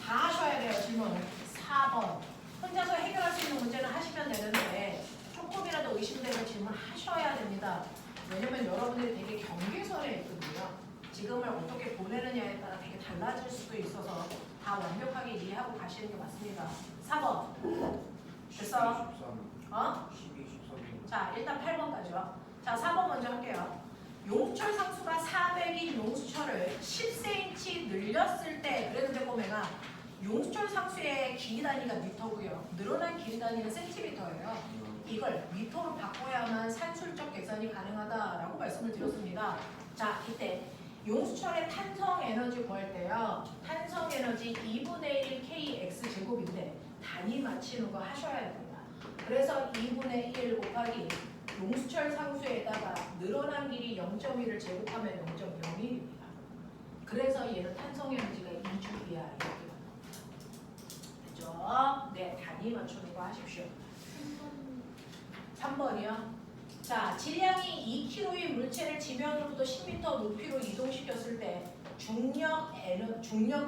다 하셔야 돼요. 질문을 4번 혼자서 해결할 수 있는 문제는 하시면 되는데 조금이라도 의심되는 질문 하셔야 됩니다. 왜냐면 여러분들이 되게 경계선에 있거든요. 지금을 어떻게 보내느냐에 따라 되게 달라질 수도 있어서 다 완벽하게 이해하고 가시는 게 맞습니다. 4번 됐어? 12, 13. 자, 일단 8번까지요. 자, 4번 먼저 할게요. 용수철 상수가 400인 용수철을 10cm 늘렸을 때 그랬는데 꼬매가 용수철 상수의 길이 단위가 미터고요. 늘어난 길이 단위는 센티미터예요. 이걸 미터로 바꿔야만 산술적 계산이 가능하다라고 말씀을 드렸습니다. 자, 이때 용수철의 탄성 에너지 구할 때요. 탄성 에너지 2분의 1 kx 제곱인데 단위 맞추는 거 하셔야 됩니다. 그래서 2분의 1 곱하기 용수철 상수에다가 늘어난 길이 0.1을 제곱하면 0.01입니다. 그래서 얘는 탄성 에너지가 2주기야 이렇게 됐죠? 네, 단위 맞추는 거 하십시오. 3번이요. 자, 질량이 2kg의 물체를 지면으로부터 10m 높이로 이동시켰을 때 중력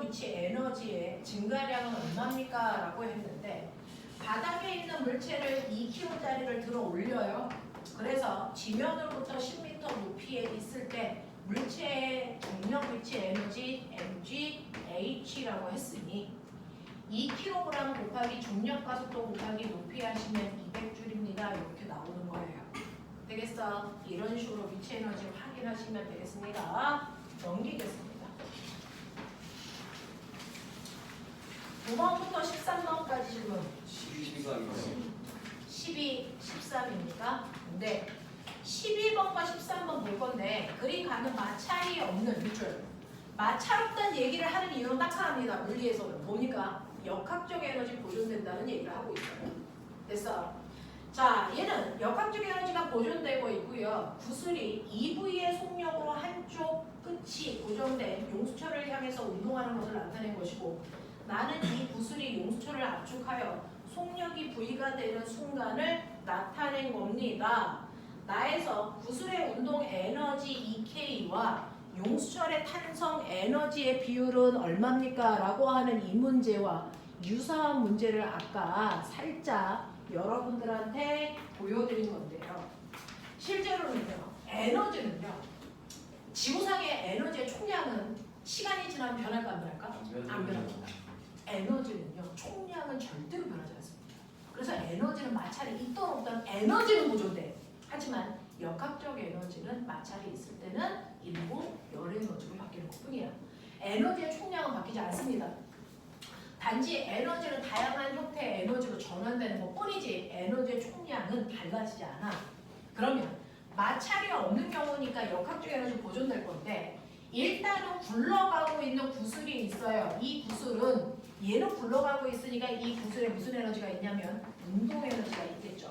위치 에너지의 증가량은 얼마입니까? 라고 했는데 바닥에 있는 물체를 2kg짜리를 들어 올려요. 그래서 지면으로부터 10m 높이에 있을 때 물체의 중력 위치 에너지 mgh라고 했으니 2kg 곱하기 중력 가속도 곱하기 높이 하시면 200줄입니다. 이렇게 나오는 거예요. 되겠어? 이런 식으로 위치 에너지 확인하시면 되겠습니다. 넘기겠습니다. 9번부터 13번까지 질문. 12, 13입니까? 네. 12번과 13번 볼 건데 그림 가는 마찰이 없는 밑줄. 마찰없다는 얘기를 하는 이유는 딱 하나입니다. 물리에서는 보니까 역학적 에너지 보존된다는 얘기를 하고 있어요. 됐어? 자, 얘는 역학적 에너지가 보존되고 있고요. 구슬이 EV의 속력으로 한쪽 끝이 고정된 용수철을 향해서 운동하는 것을 나타낸 것이고 나는 이 구슬이 용수철을 압축하여 속력이 V가 되는 순간을 나타낸 겁니다. 나에서 구슬의 운동 에너지 EK와 용수철의 탄성 에너지의 비율은 얼마입니까? 라고 하는 이 문제와 유사한 문제를 아까 살짝 여러분들한테 보여드린 건데요. 실제로는요. 에너지는요. 지구상의 에너지의 총량은 시간이 지나면 변할까 안 변할까? 안 변합니다. 에너지는요. 총량은 절대로 변하지 않습니다. 그래서 에너지는 마찰이 있던 없던 에너지는 보존돼. 하지만 역학적 에너지는 마찰이 있을 때는 일부 열 에너지로 바뀌는 것뿐이야. 에너지의 총량은 바뀌지 않습니다. 단지 에너지는 다양한 형태의 에너지로 전환되는 것뿐이지 에너지의 총량은 달라지지 않아. 그러면 마찰이 없는 경우니까 역학적 에너지 보존될 건데 일단은 굴러가고 있는 구슬이 있어요. 이 구슬은 얘는 굴러가고 있으니까 이 구슬에 무슨 에너지가 있냐면 운동 에너지가 있겠죠.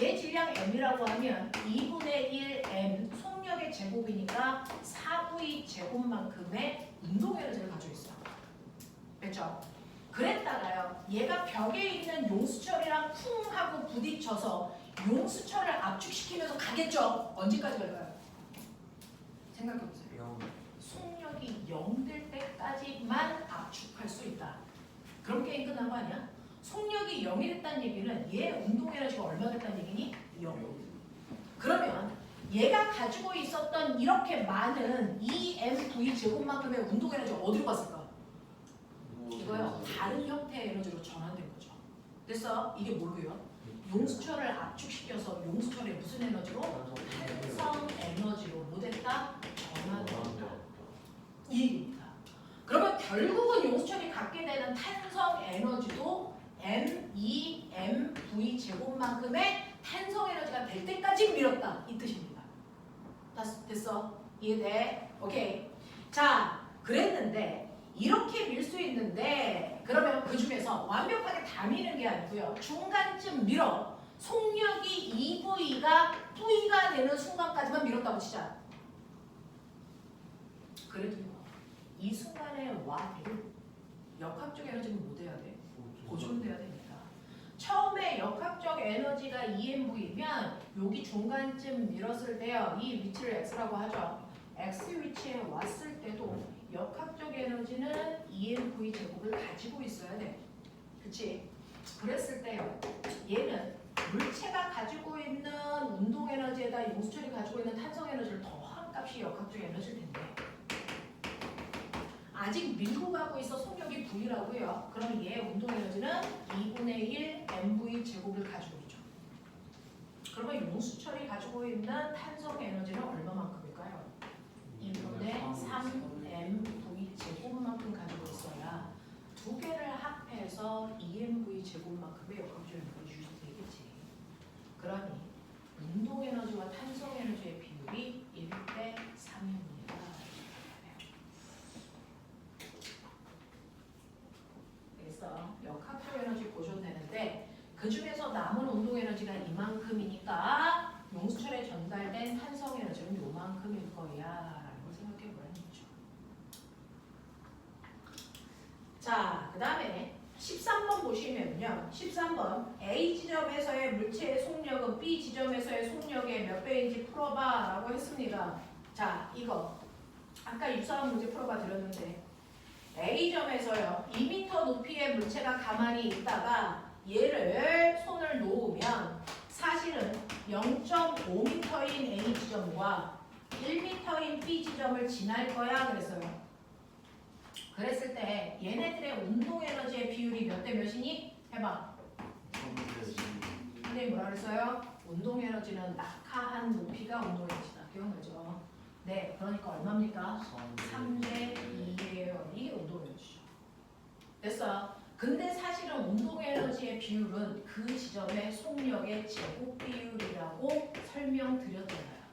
얘 질량 m이라고 하면 2분의 1 m 속력의 제곱이니까 4v 제곱만큼의 운동 에너지를 가지고 있어요. 됐죠? 그랬다가요. 얘가 벽에 있는 용수철이랑 쿵 하고 부딪혀서 용수철을 압축시키면서 가겠죠? 언제까지 갈까요? 생각해보세요. 속력이 0 될 때까지만 압축할 수 있다. 그럼 게임 끝난 거 아니야? 속력이 0이 됐다는 얘기는 얘 운동 에너지가 얼마 됐다는 얘기니? 0. 그러면 얘가 가지고 있었던 이렇게 많은 2mv 제곱만큼의 운동 에너지가 어디로 갔을까? 이거요. 다른 형태의 에너지로 전환된 거죠. 됐어? 이게 뭘로요? 용수철을 압축시켜서 용수철의 무슨 에너지로? 탄성 에너지로 뭐 됐다? 전환된다. 이 얘기입니다. 그러면 결국은 용수철이 갖게 되는 탄성 에너지도 m2mv 제곱만큼의 탄성 에너지가 될 때까지 밀었다. 이 뜻입니다. 됐어? 이해돼? 오케이. 자, 그랬는데 이렇게 밀 수 있는데 그러면 그 중에서 완벽하게 다 미는 게 아니고요. 중간쯤 밀어. 속력이 2V가 V가 되는 순간까지만 밀었다고 치자. 그래도 이 순간의 와를 역학적 에너지는 못 해야 돼. 보존돼야 되니까. 처음에 역학적 에너지가 EMV면 여기 중간쯤 밀었을 때요. 이 위치를 X라고 하죠. X 위치에 왔을 때도 역학적 에너지는 EMV 제곱을 가지고 있어야 돼. 그치? 그랬을 때요. 얘는 물체가 가지고 있는 운동 에너지에다 용수철이 가지고 있는 탄성 에너지를 더한 값이 역학적 에너지일 텐데 아직 밀고 가고 있어. 속력이 V라고요. 그럼 얘 운동 에너지는 2분의 1 mv 제곱을 가지고 있죠. 그러면 용수철이 가지고 있는 탄성 에너지는 얼마만큼일까요? 2분의 3mv 제곱만큼 가지고 있어야 두 개를 합해서 2mv 제곱만큼의 역학적 에너지가 유지되겠지. 그러니 운동 에너지와 탄성 에너지의 비율이 1대 3입니다. 그래서 역학적 에너지 보존되는데 그 중에서 남은 운동 에너지가 이만큼이니까 용수철에 전달된 탄성 에너지는 요만큼일 거야. 생각해보라는 거죠. 자, 그 다음에 13번 보시면요. 13번 A 지점에서의 물체의 속력은 B 지점에서의 속력의 몇 배인지 풀어봐 라고 했습니다. 자, 이거 아까 유사한 문제 풀어봐 드렸는데 A점에서요. 2m 높이의 물체가 가만히 있다가 얘를 손을 놓으면 사실은 0.5m인 A 지점과 1m인 B 지점을 지날 거야 그랬어요. 그랬을 때 얘네들의 운동 에너지의 비율이 몇 대 몇이니? 해봐. 선생님 뭐라 그랬어요? 운동 에너지는 낙하한 높이가 운동 에너지다. 기억나죠? 네, 그러니까 얼마입니까? 3대 2예요. 이게 운동 에너지죠. 됐어. 근데 사실은 운동 에너지의 비율은 그 지점의 속력의 제곱 비율이라고 설명드렸잖아요.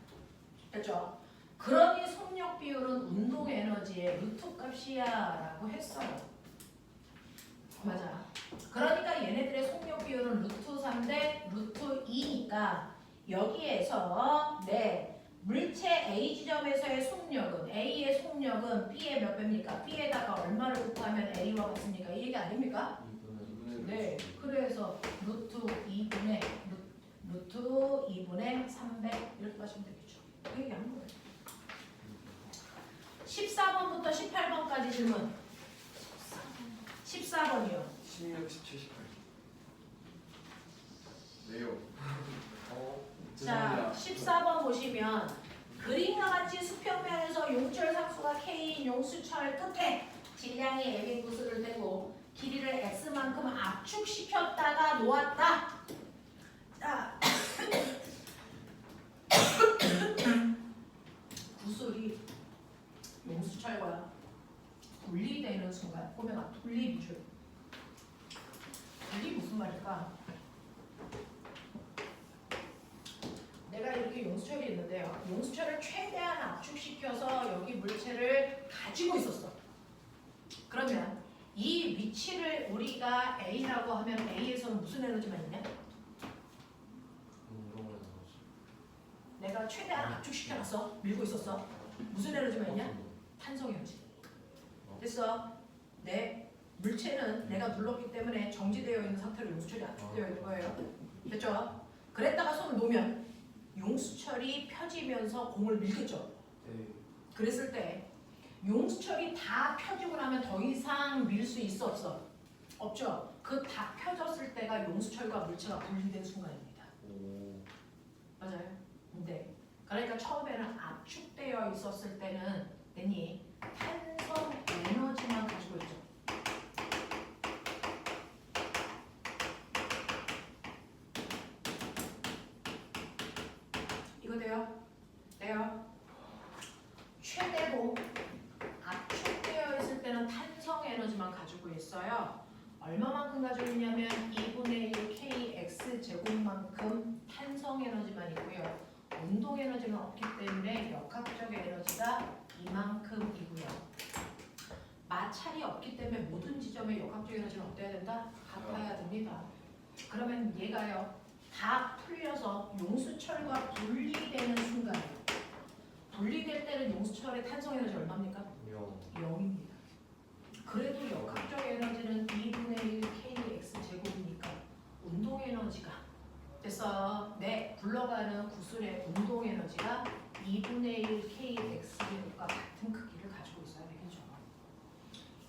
됐죠? 그러니 속력 비율은 운동 에너지의 루트 값이야 라고 했어요. 맞아. 그러니까 얘네들의 속력 비율은 루트 3 대 루트 2니까 여기에서 물체 A 지점에서의 속력은 A의 속력은 B의 몇 배입니까? B에다가 얼마를 곱하면 A와 같습니까? 이 얘기 아닙니까? 네. 그래서 루트 2분의 300 이렇게 하시면 되겠죠. 그 얘기 한 거예요. 14번부터 18번까지 질문. 14번이요. 16, 17, 18. 네요. 자, 14번 보시면 그림과 같이 수평면에서 용철 상수가 K인 용수철 끝에 질량이 M인 구슬을 대고 길이를 X만큼 압축시켰다가 놓았다. 자, 꼬맹아 분리 비율. 분리 무슨 말일까? 내가 이렇게 용수철이 있는데요. 용수철을 최대한 압축시켜서 여기 물체를 가지고 있었어. 그러면 이 위치를 우리가 A라고 하면 A에서는 무슨 에너지만 있냐? 운동을 나눴어. 내가 최대한 압축시켜놨어. 밀고 있었어. 무슨 에너지만 있냐? 탄성 에너지. 됐어. 내 물체는 내가 눌렀기 때문에 정지되어 있는 상태로 용수철이 압축되어 있는 거예요. 됐죠? 그랬다가 손을 놓으면 용수철이 펴지면서 공을 밀겠죠. 네. 그랬을 때 용수철이 다 펴지고 나면 더 이상 밀 수 있어 없어? 없죠. 그 다 펴졌을 때가 용수철과 물체가 분리된 순간입니다. 오. 맞아요. 근데 그러니까 처음에는 압축되어 있었을 때는 괜히 탄성 에너지만 가지고 있죠. 이거 돼요? 돼요? 최대로 압축되어 있을 때는 탄성 에너지만 가지고 있어요. 얼마만큼 가지고 있냐면 2분의 1 kx 제곱만큼 탄성 에너지만 있고요. 운동 에너지는 없기 때문에 역학적 에너지가 이만큼이고요. 마찰이 없기 때문에 모든 지점의 역학적 에너지는 어때야 된다? 같아야 됩니다. 그러면 얘가요. 다 풀려서 용수철과 분리되는 순간, 분리될 때는 용수철의 탄성 에너지 얼마입니까? 0입니다. 그래도 역학적 에너지는 2분의 1 kx 제곱이니까 운동 에너지가 됐어. 네, 굴러가는 구슬의 운동 에너지가 2분의 1 kx 제곱과 같은 크기를 가지고 있어야 되겠죠.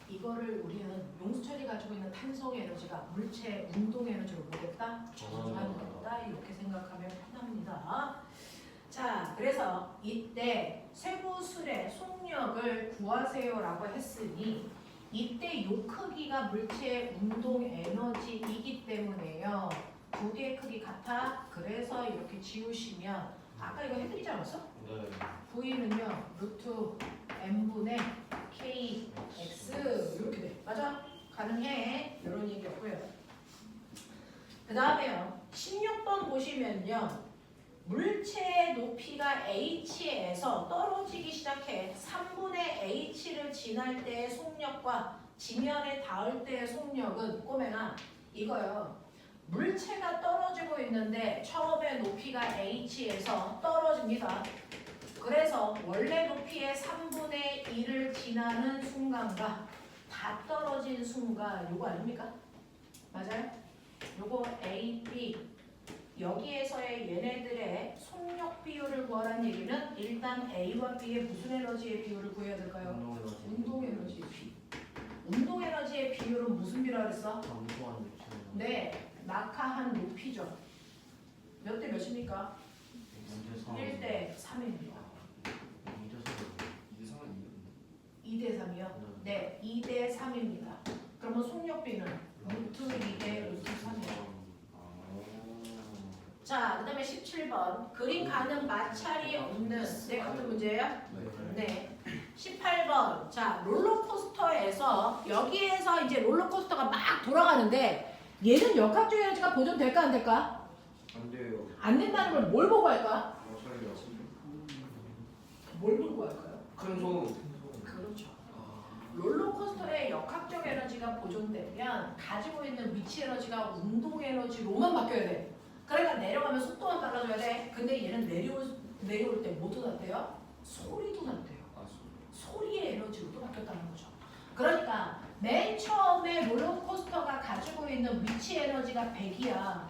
이거를 우리는 용수철이 가지고 있는 탄성 에너지가 물체의 운동 에너지로 보겠다, 전환을 했다 이렇게 생각하면 편합니다. 자, 그래서 이때 쇠구슬의 속력을 구하세요라고 했으니 이때 요 크기가 물체의 운동 에너지이기 때문에요. 두 개의 크기 같아. 그래서 이렇게 지우시면 아까 이거 해드리지 않았어? 네. V는요 루트 m분의 kx 이렇게 돼. 맞아? 가능해. 이런 얘기였고요. 그 다음에요 16번 보시면요 물체의 높이가 h에서 떨어지기 시작해 3분의 h를 지날 때의 속력과 지면에 닿을 때의 속력은 꼬맹아 이거요. 물체가 떨어지고 있는데 처음에 높이가 h에서 떨어집니다. 그래서 원래 높이의 3분의 1을 지나는 순간과 다 떨어진 순간 요거 아닙니까? 맞아요? 요거 A, B 여기에서의 얘네들의 속력 비율을 구하라는 얘기는 일단 A와 B의 무슨 에너지의 비율을 구해야 될까요? 운동 에너지의 비. 운동 에너지의 비율은 무슨 비라 그랬어? 감소한 위치. 네, 낙하한 높이죠. 몇 대 몇입니까? 1대 3입니다. 2대 3이요? 네, 2대 3입니다. 그러면 속력비는 루트 2대 루트 3이에요. 자, 그 다음에 17번 그림 가는 마찰이 없는 네, 같은 문제예요? 네. 18번 자 롤러코스터에서 여기에서 이제 롤러코스터가 막 돌아가는데 얘는 역학적 에너지가 보존될까 안 될까? 안 돼요. 안 된다는 걸 뭘 보고 할까? 맞아요. 뭘 보고 할까요? 큰 소음. 그렇죠. 롤러코스터의 역학적 에너지가 보존되면 가지고 있는 위치 에너지가 운동 에너지로만 바뀌어야 돼. 그러니까 내려가면 속도만 빨라져야 돼. 근데 얘는 내려올 때 뭐도 났대요? 소리도 났대요. 소리의 에너지로도 바뀌었다는 거죠. 그러니까 맨 처음에 롤러코스터가 가지고 있는 위치 에너지가 100이야.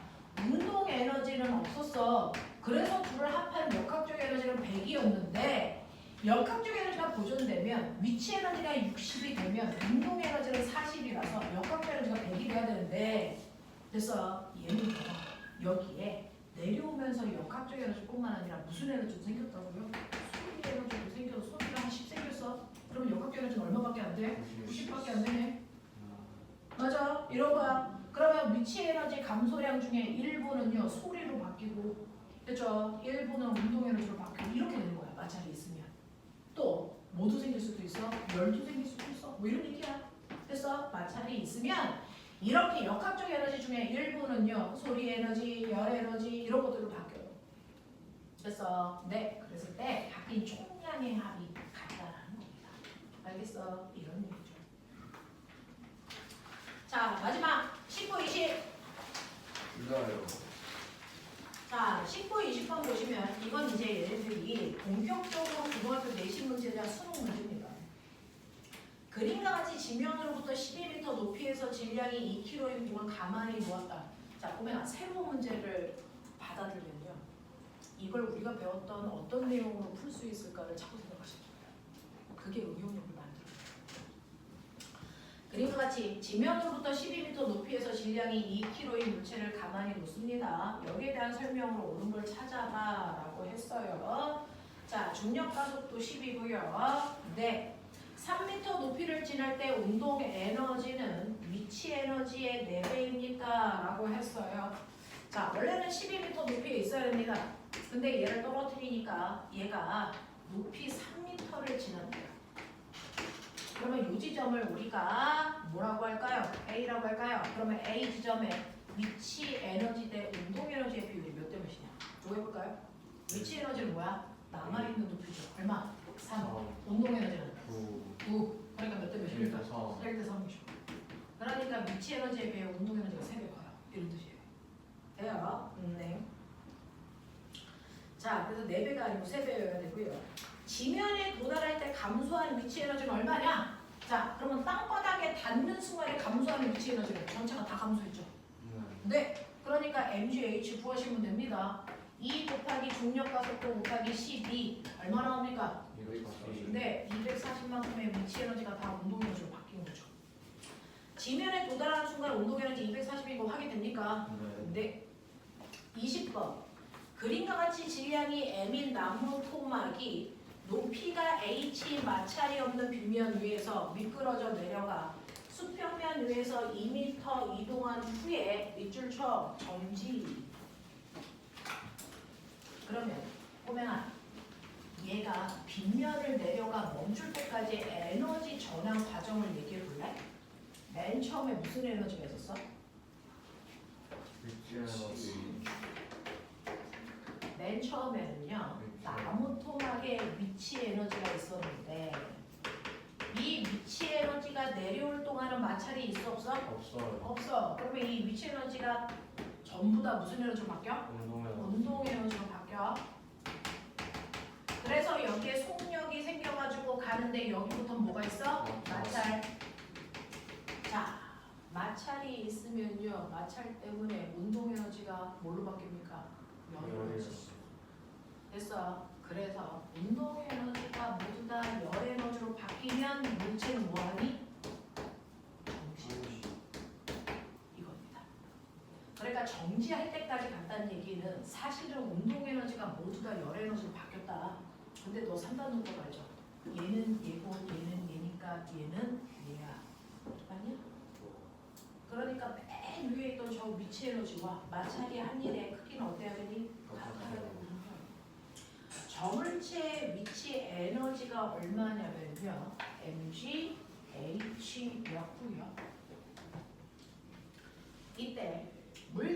운동 에너지는 없었어. 그래서 둘을 합한 역학적 에너지는 100이었는데 역학적 에너지가 보존되면 위치 에너지가 60이 되면 운동 에너지는 40이라서 역학적 에너지가 100이 돼야 되는데 그래서 얘는 봐봐. 여기에 내려오면서 역학적 에너지뿐만 아니라 무슨 에너지도 생겼다고요? 소리 에너지도 생겨서 소리가 한 10 생겼어. 그러면 역학적 에너지는 얼마밖에 안 돼? 90밖에 안 되네. 맞아. 이런 거야. 그러면 위치 에너지 감소량 중에 1부는요 소리로 바뀌고 그렇죠? 1부는 운동 에너지로 바뀌고 이렇게 되는 거야. 마찰이 있으면. 또 모두 생길 수도 있어. 열도 생길 수도 있어. 뭐 이런 얘기야. 됐어? 있으면 이렇게 역학적 에너지 중에 일부는요 소리 에너지, 열 에너지 이런 것들로 바뀌어요. 그래서 네 그랬을 때 바뀐 총량의 합이 같다라는 겁니다. 알겠어? 이런 얘기죠. 자 마지막 19, 20. 몰라요. 자 19, 20번 보시면 이건 이제 얘네들이 본격적으로 고등학교 내신 문제자 수능 문제입니다. 그림과 같이 지면으로부터 12m 높이에서 질량이 2kg인 공을 가만히 놓았다. 자 보면 새로운 문제를 받아들면요. 이걸 우리가 배웠던 어떤 내용으로 풀 수 있을까를 자꾸 생각하시는 거예요. 그게 응용력을 만들어요. 그림과 같이 지면으로부터 12m 높이에서 질량이 2kg의 물체를 가만히 놓습니다. 여기에 대한 설명으로 옳은 걸 찾아봐 라고 했어요. 자 중력 가속도 10이고요. 네. 3m 높이를 지날 때 운동 에너지는 위치 에너지의 4배입니까? 라고 했어요. 자, 원래는 12m 높이에 있어야 됩니다. 근데 얘를 떨어뜨리니까 얘가 높이 3m를 지난대요. 그러면 이 지점을 우리가 뭐라고 할까요? A라고 할까요? 그러면 A 지점의 위치 에너지 대 운동 에너지의 비율이 몇 대 몇이냐? 좀 해볼까요? 위치 에너지는 뭐야? 남아있는 높이죠. 얼마? 3. 운동 에너지는 9. 그러니까 몇 대 몇입니까? 1대 3이죠. 그러니까 위치 에너지에 비해 운동 에너지가 3배 커요. 이런 뜻이에요. 돼요? 네. 자, 그래서 4배가 아니고 3배여야 되고요. 지면에 도달할 때 감소하는 위치 에너지는 얼마냐? 자, 그러면 땅바닥에 닿는 순간에 감소하는 위치 에너지는 전체가 다 감소했죠. 네. 그러니까 mgh 구하시면 됩니다. 2 곱하기 중력 가속도 곱하기 12 얼마 나옵니까? 네, 240만큼의 위치 에너지가 다 운동 에너지로 바뀐 거죠. 지면에 도달하는 순간 운동 에너지 240이고 확인됩니까? 네. 20번. 그림과 같이 질량이 m인 나무 토막이 높이가 h 마찰이 없는 빗면 위에서 미끄러져 내려가 수평면 위에서 2m 이동한 후에 밑줄 쳐 정지. 그러면 꼬맹아 얘가 빗면을 내려가 멈출 때까지 에너지 전환 과정을 얘기해 볼래? 맨 처음에 무슨 에너지가 있었어? 맨 처음에는요 나무 토막에 위치 에너지가 있었는데 이 위치 에너지가 내려올 동안은 마찰이 있어 없어? 없어요. 없어. 그러면 이 위치 에너지가 전부 다 무슨 에너지로 바뀌어? 운동 에너지로 바뀌어. 그래서 여기에 속력이 생겨가지고 가는데 여기부터 뭐가 있어? 마찰. 자, 마찰이 있으면요. 마찰 때문에 운동 에너지가 뭘로 바뀝니까? 열 에너지. 됐어. 그래서 운동 에너지가 모두 다 열 에너지로 바뀌면 물체는 뭐하니? 정지. 이겁니다. 그러니까 정지할 때까지 간다는 얘기는 사실은 운동 에너지가 모두 다 열 에너지로 바뀌었다. 근데 너 3단 논법 알죠? 얘는 얘고 얘는 얘니까 얘는 얘야. 아니야? 그러니까 맨 위에 있던 저 위치 에너지와 마찰이 한 일의 크기는 어때야 되니? 같아야 되거든요. 저물체의 위치 에너지가 얼마냐면요. mg h였고요. 이때 물